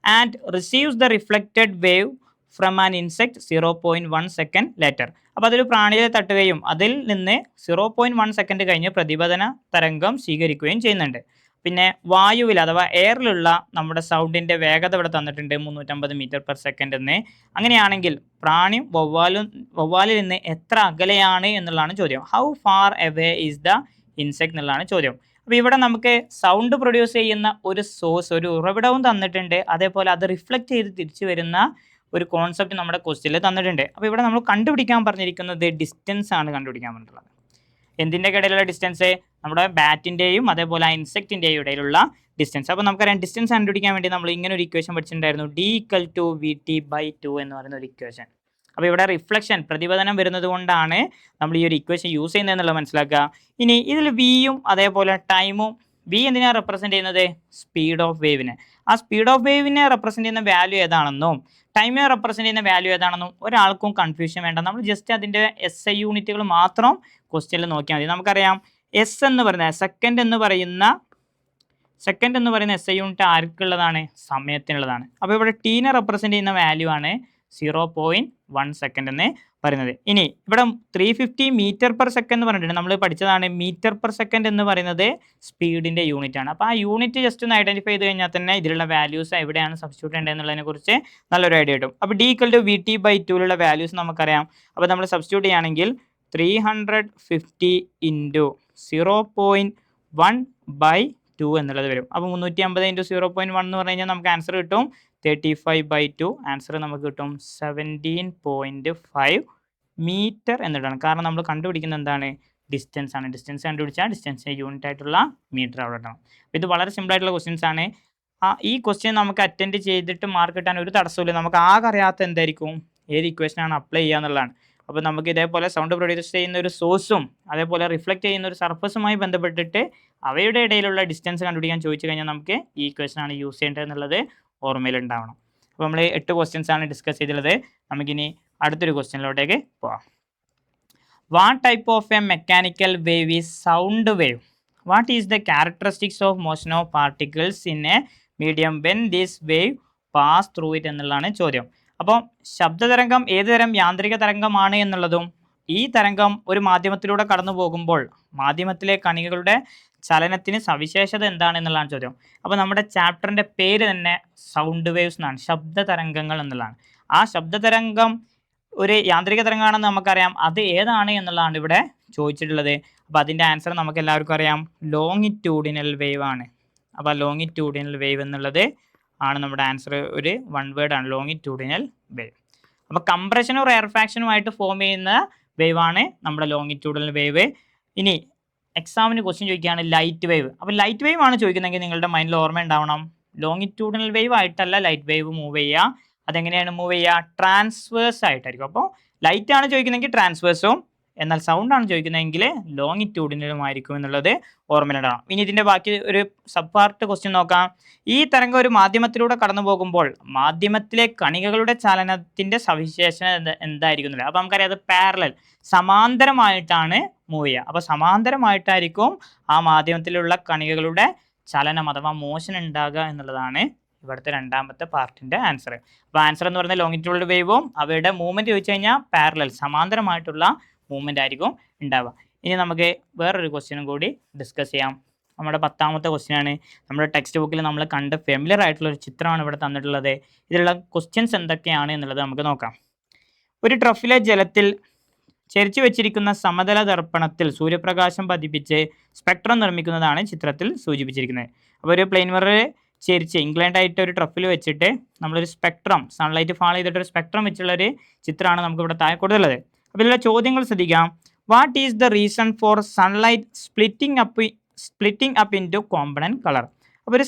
and receives the reflected wave from an insect 0.1 second later. അപ്പോൾ അതൊരു പ്രാണിയെ തട്ടുകയും അതിൽ നിന്ന് 0.1 സെക്കൻഡ് കഴിഞ്ഞ് പ്രതിപതന തരംഗം സ്വീകരിക്കുകയും ചെയ്യുന്നുണ്ട്. പിന്നെ വായുവിൽ അഥവാ എയറിലുള്ള നമ്മുടെ സൗണ്ടിൻ്റെ വേഗത ഇവിടെ തന്നിട്ടുണ്ട് 350 മീറ്റർ പെർ സെക്കൻഡ് എന്ന്. അങ്ങനെയാണെങ്കിൽ പ്രാണി വവ്വാലിൽ നിന്ന് എത്ര അകലെയാണ് എന്നുള്ളതാണ് ചോദ്യം. How far away is the insect എന്നുള്ളതാണ് ചോദ്യം. അപ്പോൾ ഇവിടെ നമുക്ക് സൗണ്ട് പ്രൊഡ്യൂസ് ചെയ്യുന്ന ഒരു സോഴ്സ്, ഒരു ഉറവിടവും തന്നിട്ടുണ്ട്. അതേപോലെ അത് റിഫ്ലക്റ്റ് ചെയ്ത് തിരിച്ചു വരുന്ന ഒരു കോൺസെപ്റ്റ് നമ്മുടെ ക്വസ്റ്റ്യനിൽ തന്നിട്ടുണ്ട്. അപ്പോൾ ഇവിടെ നമ്മൾ കണ്ടുപിടിക്കാൻ പറഞ്ഞിരിക്കുന്നത് ഡിസ്റ്റൻസ് ആണ് കണ്ടുപിടിക്കാൻ പറഞ്ഞിട്ടുള്ളത്. എന്തിൻ്റെ ഇടയിലുള്ള ഡിസ്റ്റൻസ്? നമ്മുടെ ബാറ്റിൻ്റെയും അതേപോലെ ആ ഇൻസെക്റ്റിൻ്റെയും ഇടയിലുള്ള ഡിസ്റ്റൻസ്. അപ്പോൾ നമുക്കറിയാം ഡിസ്റ്റൻസ് കണ്ടുപിടിക്കാൻ വേണ്ടി നമ്മൾ ഇങ്ങനെ ഒരു ഇക്വേഷൻ പഠിച്ചിട്ടുണ്ടായിരുന്നു, D=VT/2 എന്ന് പറയുന്ന ഒരു ഇക്വേഷൻ. അപ്പോൾ ഇവിടെ റിഫ്ലക്ഷൻ പ്രതിപതനം വരുന്നത് കൊണ്ടാണ് നമ്മൾ ഈ ഒരു ഇക്വേഷൻ യൂസ് ചെയ്യുന്നത് എന്നുള്ളത് മനസ്സിലാക്കുക. ഇനി ഇതിൽ വിയും അതേപോലെ ടൈമും, വി എന്തിനാണ് റെപ്രസെൻറ്റ് ചെയ്യുന്നത്? സ്പീഡ് ഓഫ് വേവിനെ. ആ സ്പീഡ് ഓഫ് വേവിനെ റെപ്രസെൻറ്റ് ചെയ്യുന്ന വാല്യൂ ഏതാണെന്നും ടൈമിനെ റെപ്രസെൻറ്റ് ചെയ്യുന്ന വാല്യൂ ഏതാണെന്നും ഒരാൾക്കും കൺഫ്യൂഷൻ വേണ്ട. നമ്മൾ ജസ്റ്റ് അതിൻ്റെ SI യൂണിറ്റുകൾ മാത്രം ക്വസ്റ്റ്യനിൽ നോക്കിയാൽ മതി. നമുക്കറിയാം എസ് എന്ന് പറയുന്ന സെക്കൻഡ് എന്ന് പറയുന്ന SI യൂണിറ്റ് ആർക്കുള്ളതാണ്? സമയത്തിനുള്ളതാണ്. അപ്പോൾ ഇവിടെ ടീനെ റെപ്രസെൻറ്റ് ചെയ്യുന്ന വാല്യൂ ആണ് 0.1 സെക്കൻഡ് എന്ന് പറയുന്നത്. ഇനി ഇവിടെ 350 മീറ്റർ പെർ സെക്കൻഡ് എന്ന് പറഞ്ഞിട്ടുണ്ട്, നമ്മൾ പഠിച്ചതാണ്. മീറ്റർ പെർ സെക്കൻഡ് എന്ന് പറയുന്നത് സ്പീഡിൻ്റെ യൂണിറ്റ് ആണ്. അപ്പോൾ ആ യൂണിറ്റ് ജസ്റ്റ് ഒന്ന് ഐഡൻറ്റിഫൈ ചെയ്ത് കഴിഞ്ഞാൽ തന്നെ ഇതിലുള്ള വാല്യൂസ് എവിടെയാണ് സബ്സ്റ്റിറ്റ്യൂട്ട് ചെയ്യേണ്ടത് എന്നുള്ളതിനെ കുറിച്ച് നല്ലൊരു ഐഡിയ കിട്ടും. അപ്പോൾ D=VT/2 വാല്യൂസ് നമുക്കറിയാം. അപ്പോൾ നമ്മൾ സബ്സ്റ്റിറ്റ്യൂട്ട് ചെയ്യുകയാണെങ്കിൽ 350 × 0.1/2 എന്നുള്ളത് വരും. അപ്പോൾ 350 × 0.1 എന്ന് പറഞ്ഞു കഴിഞ്ഞാൽ നമുക്ക് ആൻസർ കിട്ടും 35/2. ആൻസർ നമുക്ക് കിട്ടും 17.5 മീറ്റർ എന്നിട്ടാണ്. കാരണം നമ്മൾ കണ്ടുപിടിക്കുന്നത് എന്താണ്? ഡിസ്റ്റൻസ് ആണ്. ഡിസ്റ്റൻസ് കണ്ടുപിടിച്ചാൽ ഡിസ്റ്റൻസിൻ്റെ യൂണിറ്റ് ആയിട്ടുള്ള മീറ്റർ അവിടെ ഇടണം. ഇത് വളരെ സിമ്പിൾ ആയിട്ടുള്ള ക്വസ്റ്റ്യൻസ് ആണ്. ഈ ക്വസ്റ്റ്യൻ നമുക്ക് അറ്റൻഡ് ചെയ്തിട്ട് മാർക്ക് കിട്ടാൻ ഒരു തടസ്സമില്ല. നമുക്ക് ആകെ അറിയാത്ത എന്തായിരിക്കും? ഏത് ഇക്വേഷനാണ് അപ്ലൈ ചെയ്യുക എന്നുള്ളതാണ്. അപ്പോൾ നമുക്ക് ഇതേപോലെ സൗണ്ട് പ്രൊഡ്യൂസ് ചെയ്യുന്ന ഒരു സോഴ്സും അതേപോലെ റിഫ്ലക്റ്റ് ചെയ്യുന്ന ഒരു സർഫസുമായി ബന്ധപ്പെട്ടിട്ട് അവയുടെ ഇടയിലുള്ള ഡിസ്റ്റൻസ് കണ്ടുപിടിക്കാൻ ചോദിച്ചു കഴിഞ്ഞാൽ നമുക്ക് ഈ ഇക്വേഷനാണ് യൂസ് ചെയ്യേണ്ടത് എന്നുള്ളത് ഓർമ്മയിലുണ്ടാവണം. അപ്പോൾ നമ്മൾ 8 ക്വസ്റ്റ്യൻസ് ആണ് ഡിസ്കസ് ചെയ്തിട്ടുള്ളത്. നമുക്കിനി അടുത്തൊരു ക്വസ്റ്റ്യനിലോട്ടേക്ക് പോവാം. What type of A mechanical wave is sound wave? What is the characteristics of motion of particles in A medium when this wave pass through it എന്നുള്ളതാണ് ചോദ്യം. അപ്പോൾ ശബ്ദതരംഗം ഏത് തരം യാന്ത്രിക തരംഗമാണ് എന്നുള്ളതും ഈ തരംഗം ഒരു മാധ്യമത്തിലൂടെ കടന്നു പോകുമ്പോൾ മാധ്യമത്തിലെ കണികകളുടെ ചലനത്തിന് സവിശേഷത എന്താണെന്നുള്ളതാണ് ചോദ്യം. അപ്പോൾ നമ്മുടെ ചാപ്റ്ററിൻ്റെ പേര് തന്നെ സൗണ്ട് വേവ്സ് എന്നാണ്, ശബ്ദ തരംഗങ്ങൾ എന്നുള്ളതാണ്. ആ ശബ്ദതരംഗം ഒരു യാന്ത്രിക തരംഗമാണെന്ന് നമുക്കറിയാം, അത് ഏതാണ് എന്നുള്ളതാണ് ഇവിടെ ചോദിച്ചിട്ടുള്ളത്. അപ്പോൾ അതിൻ്റെ ആൻസർ നമുക്ക് എല്ലാവർക്കും അറിയാം, ലോങ്ങിറ്റ്യൂഡിനൽ വേവ് ആണ്. അപ്പോൾ ലോങ്ങിറ്റ്യൂഡിനൽ വേവ് എന്നുള്ളത് ആണ് നമ്മുടെ ആൻസർ. ഒരു വൺ വേർഡ് ആണ് ലോങ്ങിറ്റ്യൂഡിനൽ വേവ്. അപ്പോൾ കംപ്രഷനും റെയർഫാക്ഷനുമായിട്ട് ഫോം ചെയ്യുന്ന വേവ് ആണ് നമ്മുടെ ലോങ്ങിറ്റ്യൂഡിനൽ വേവ്. ഇനി എക്സാമിന് ക്വസ്റ്റ്യൻ ചോദിക്കുകയാണ് ലൈറ്റ് വേവ്. അപ്പോൾ ലൈറ്റ് വേവ് ആണ് ചോദിക്കുന്നതെങ്കിൽ നിങ്ങളുടെ മൈൻഡിൽ ഓർമ്മ ഉണ്ടാവണം, ലോങ്ങിറ്റ്യൂഡിനൽ വേവ് ആയിട്ടല്ല ലൈറ്റ് വേവ് മൂവ് ചെയ്യുക. അതെങ്ങനെയാണ് മൂവ് ചെയ്യുക? ട്രാൻസ്വേഴ്സ് ആയിട്ടായിരിക്കും. അപ്പോൾ ലൈറ്റ് ആണ് ചോദിക്കുന്നതെങ്കിൽ ട്രാൻസ്വേഴ്സും, എന്നാൽ സൗണ്ട് ആണ് ചോദിക്കുന്നതെങ്കിൽ ലോങ്ങിറ്റ്യൂഡിനലും ആയിരിക്കും എന്നുള്ളത് ഓർമ്മയിലുണ്ടാവണം. ഇനി ഇതിൻ്റെ ബാക്കി ഒരു സബ് പാർട്ട് ക്വസ്റ്റ്യൻ നോക്കാം. ഈ തരംഗം ഒരു മാധ്യമത്തിലൂടെ കടന്നു പോകുമ്പോൾ മാധ്യമത്തിലെ കണികകളുടെ ചലനത്തിൻ്റെ സവിശേഷത എന്തായിരിക്കും എന്നുള്ളത്. അപ്പോൾ നമുക്കറിയാം അത് പാരലൽ, സമാന്തരമായിട്ടാണ് മൂവ് ചെയ്യുക. അപ്പോൾ സമാന്തരമായിട്ടായിരിക്കും ആ മാധ്യമത്തിലുള്ള കണികകളുടെ ചലനം അഥവാ മോഷൻ ഉണ്ടാകുക എന്നുള്ളതാണ് ഇവിടുത്തെ രണ്ടാമത്തെ പാർട്ടിൻ്റെ ആൻസർ. അപ്പോൾ ആൻസർ എന്ന് പറയുന്നത് ലോങ്ങിറ്റ്യൂഡിനൽ വേവും അവയുടെ മൂവ്മെൻറ്റ് ചോദിച്ചു കഴിഞ്ഞാൽ പാരലൽ, സമാന്തരമായിട്ടുള്ള മൂവ്മെൻ്റ് ആയിരിക്കും ഉണ്ടാവുക. ഇനി നമുക്ക് വേറൊരു ക്വസ്റ്റ്യനും കൂടി ഡിസ്കസ് ചെയ്യാം. നമ്മുടെ 10ാമത്തെ ക്വസ്റ്റ്യനാണ്. നമ്മുടെ ടെക്സ്റ്റ് ബുക്കിൽ നമ്മൾ കണ്ട ഫെമിലിയർ ആയിട്ടുള്ള ഒരു ചിത്രമാണ് ഇവിടെ തന്നിട്ടുള്ളത്. ഇതിലുള്ള ക്വസ്റ്റ്യൻസ് എന്തൊക്കെയാണ് എന്നുള്ളത് നമുക്ക് നോക്കാം. ഒരു ട്രഫിലെ ജലത്തിൽ ചരിച്ചു വെച്ചിരിക്കുന്ന സമതല ദർപ്പണത്തിൽ സൂര്യപ്രകാശം പതിപ്പിച്ച് സ്പെക്ട്രം നിർമ്മിക്കുന്നതാണ് ചിത്രത്തിൽ സൂചിപ്പിച്ചിരിക്കുന്നത്. അപ്പോൾ ഒരു പ്ലെയിൻ മിറർ ചരിച്ച് ഇൻക്ലൈൻഡ് ആയിട്ട് ഒരു ട്രഫിൽ വെച്ചിട്ട് നമ്മളൊരു സ്പെക്ട്രം, സൺലൈറ്റ് ഫാൾ ചെയ്തിട്ട് ഒരു സ്പെക്ട്രം വെച്ചുള്ളൊരു ചിത്രമാണ് നമുക്ക് ഇവിടെ താഴെ കൊടുത്തുള്ളത്. അപ്പോൾ ഇതിലുള്ള ചോദ്യങ്ങൾ ശ്രദ്ധിക്കാം. What is the reason for sunlight splitting up into component colour? അപ്പോൾ ഒരു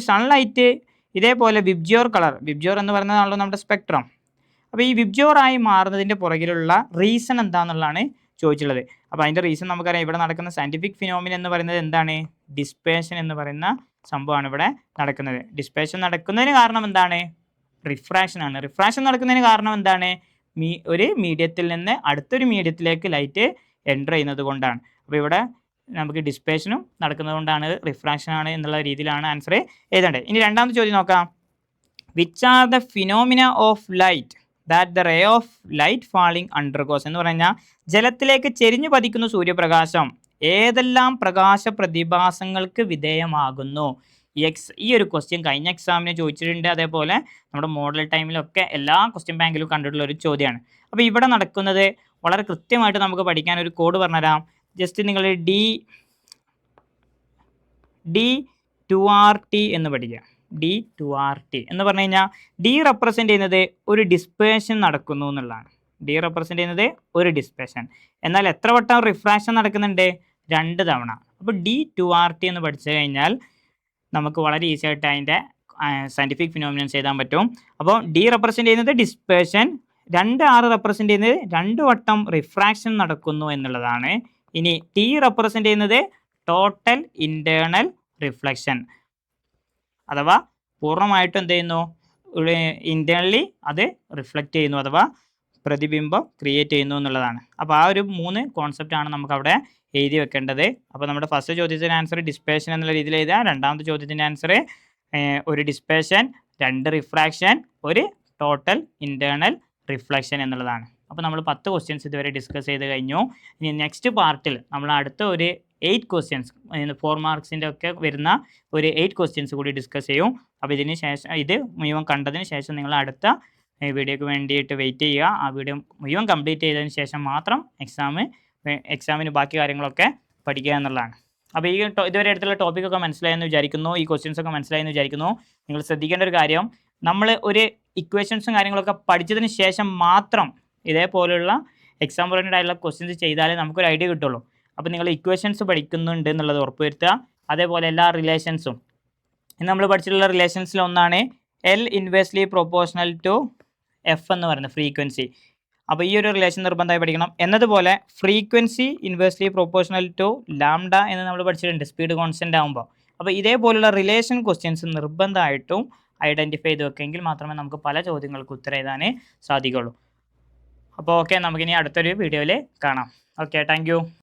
സൺലൈറ്റ് ഇതേപോലെ വിബ്ജിയോർ കളർ, വിബ്ജിയോർ എന്ന് പറയുന്നതാണല്ലോ നമ്മുടെ സ്പെക്ട്രം. അപ്പോൾ ഈ വിബ്ജിയോറായി മാറുന്നതിൻ്റെ പുറകിലുള്ള റീസൺ എന്താണെന്നുള്ളതാണ് ചോദിച്ചുള്ളത്. അപ്പോൾ അതിൻ്റെ റീസൺ നമുക്കറിയാം. ഇവിടെ നടക്കുന്ന സയൻറ്റിഫിക് ഫിനോമിന എന്ന് പറയുന്നത് എന്താണ്? ഡിസ്പേഷൻ എന്ന് പറയുന്ന സംഭവമാണ് ഇവിടെ നടക്കുന്നത്. ഡിസ്പേഷൻ നടക്കുന്നതിന് കാരണം എന്താണ്? റിഫ്രാക്ഷൻ ആണ്. റിഫ്രാക്ഷൻ നടക്കുന്നതിന് കാരണം എന്താണ്? ഒരു മീഡിയത്തിൽ നിന്ന് അടുത്തൊരു മീഡിയത്തിലേക്ക് ലൈറ്റ് എൻ്റർ ചെയ്യുന്നത് കൊണ്ടാണ്. അപ്പോൾ ഇവിടെ നമുക്ക് ഡിസ്പേഷനും നടക്കുന്നത് കൊണ്ടാണ്, റിഫ്രാക്ഷൻ ആണ് എന്നുള്ള രീതിയിലാണ് ആൻസർ എഴുതേണ്ടത്. ഇനി രണ്ടാമത്തെ ചോദ്യം നോക്കാം. Which are the phenomena of light that the ray of light falling undergoes? എന്ന് പറഞ്ഞാൽ ജലത്തിലേക്ക് ചെരിഞ്ഞു പതിക്കുന്ന സൂര്യപ്രകാശം ഏതെല്ലാം പ്രകാശ പ്രതിഭാസങ്ങൾക്ക് വിധേയമാകുന്നു? ഈ ഒരു ക്വസ്റ്റ്യൻ കഴിഞ്ഞ എക്സാമിന് ചോദിച്ചിട്ടുണ്ട്. അതേപോലെ നമ്മുടെ മോഡൽ ടൈമിലൊക്കെ എല്ലാ ക്വസ്റ്റ്യൻ ബാങ്കിലും കണ്ടിട്ടുള്ള ഒരു ചോദ്യമാണ്. അപ്പോൾ ഇവിടെ നടക്കുന്നത് വളരെ കൃത്യമായിട്ട് നമുക്ക് പഠിക്കാൻ ഒരു കോഡ് പറഞ്ഞുതരാം. ജസ്റ്റ് നിങ്ങൾ D2RT എന്ന് പഠിക്കുക. D2RT എന്ന് പറഞ്ഞു കഴിഞ്ഞാൽ ഡി റെപ്രസെൻ്റ് ചെയ്യുന്നത് ഒരു ഡിസ്പേഷൻ നടക്കുന്നു എന്നുള്ളതാണ്. ഡി റെപ്രസെൻ്റ് ചെയ്യുന്നത് ഒരു ഡിസ്പേഷൻ. എന്നാൽ എത്ര വട്ടം റിഫ്രാക്ഷൻ നടക്കുന്നുണ്ട്? 2 തവണ. അപ്പോൾ D2RT എന്ന് പഠിച്ചു കഴിഞ്ഞാൽ നമുക്ക് വളരെ ഈസി ആയിട്ട് അതിൻ്റെ സയൻറ്റിഫിക് ഫിനോമിനൻസ് എഴുതാൻ പറ്റും. അപ്പോൾ ഡി റെപ്രസെൻ്റ് ചെയ്യുന്നത് ഡിസ്പേഷൻ, 2R റെപ്രസെൻ്റ് ചെയ്യുന്നത് 2 വട്ടം റിഫ്രാക്ഷൻ നടക്കുന്നു എന്നുള്ളതാണ്. ഇനി T റെപ്രസെൻ്റ് ചെയ്യുന്നത് ടോട്ടൽ ഇൻറ്റേർണൽ റിഫ്ലക്ഷൻ, അഥവാ പൂർണ്ണമായിട്ടും എന്ത് ചെയ്യുന്നു? ഇൻറ്റേർണലി അത് റിഫ്ലക്റ്റ് ചെയ്യുന്നു, അഥവാ പ്രതിബിംബം ക്രിയേറ്റ് ചെയ്യുന്നു എന്നുള്ളതാണ്. അപ്പോൾ ആ ഒരു 3 കോൺസെപ്റ്റാണ് നമുക്കവിടെ എഴുതി വെക്കേണ്ടത്. അപ്പോൾ നമ്മുടെ ഫസ്റ്റ് ചോദ്യത്തിൻ്റെ ആൻസർ ഡിസ്പേഷൻ എന്നുള്ള രീതിയിൽ എഴുതുക. രണ്ടാമത്തെ ചോദ്യത്തിൻ്റെ ആൻസർ ഒരു ഡിസ്പേഷൻ, 2 റിഫ്രാക്ഷൻ, ഒരു ടോട്ടൽ ഇൻറ്റേർണൽ റിഫ്ലക്ഷൻ എന്നുള്ളതാണ്. അപ്പോൾ നമ്മൾ 10 ക്വസ്റ്റ്യൻസ് ഇതുവരെ ഡിസ്കസ് ചെയ്ത് കഴിഞ്ഞു. ഇനി നെക്സ്റ്റ് പാർട്ടിൽ നമ്മൾ അടുത്ത ഒരു 8 ക്വസ്റ്റ്യൻസ് 4 മാർക്സിൻ്റെ ഒക്കെ വരുന്ന ഒരു 8 ക്വസ്റ്റ്യൻസ് കൂടി ഡിസ്കസ് ചെയ്യും. അപ്പോൾ ഇതിന് ശേഷം ഇത് മുഴുവൻ കണ്ടതിന് ശേഷം നിങ്ങൾ അടുത്ത വീഡിയോക്ക് വേണ്ടിയിട്ട് വെയിറ്റ് ചെയ്യുക. ആ വീഡിയോ മുഴുവൻ കംപ്ലീറ്റ് ചെയ്തതിന് ശേഷം മാത്രം എക്സാമിന് ബാക്കി കാര്യങ്ങളൊക്കെ പഠിക്കുക എന്നുള്ളതാണ്. അപ്പോൾ ഈ ഇതുവരെ അടുത്തുള്ള ടോപ്പിക്കൊക്കെ മനസ്സിലായെന്ന് വിചാരിക്കുന്നു. ഈ ക്വസ്റ്റ്യൻസ് ഒക്കെ മനസ്സിലായെന്ന് വിചാരിക്കുന്നു. നിങ്ങൾ ശ്രദ്ധിക്കേണ്ട ഒരു കാര്യം, നമ്മൾ ഒരു ഇക്വേഷൻസും കാര്യങ്ങളൊക്കെ പഠിച്ചതിന് ശേഷം മാത്രം ഇതേപോലെയുള്ള എക്സാം ഓറിയൻറ്റഡ് ആയിട്ടുള്ള ക്വസ്റ്റ്യൻസ് ചെയ്താലേ നമുക്കൊരു ഐഡിയ കിട്ടുള്ളൂ. അപ്പോൾ നിങ്ങൾ ഇക്വേഷൻസ് പഠിക്കുന്നുണ്ട് എന്നുള്ളത് ഉറപ്പുവരുത്തുക. അതേപോലെ എല്ലാ റിലേഷൻസും ഇന്ന് നമ്മൾ പഠിച്ചിട്ടുള്ള റിലേഷൻസിൽ ഒന്നാണ് L inversely proportional to F എന്ന് പറയുന്നത് ഫ്രീക്വൻസി. അപ്പോൾ ഈ ഒരു റിലേഷൻ നിർബന്ധമായി പഠിക്കണം. എന്നതുപോലെ frequency inversely proportional to lambda എന്ന് നമ്മൾ പഠിച്ചിട്ടുണ്ട് സ്പീഡ് കോൺസ്റ്റൻ്റ് ആകുമ്പോൾ. അപ്പോൾ ഇതേപോലുള്ള റിലേഷൻ ക്വസ്റ്റ്യൻസ് നിർബന്ധമായിട്ടും ഐഡൻറ്റിഫൈ ചെയ്ത് വെക്കെങ്കിൽ മാത്രമേ നമുക്ക് പല ചോദ്യങ്ങൾക്ക് ഉത്തരം എഴുതാൻ സാധിക്കുള്ളൂ. അപ്പോൾ ഓക്കെ, നമുക്കിനി അടുത്തൊരു വീഡിയോയിൽ കാണാം. Okay, thank you.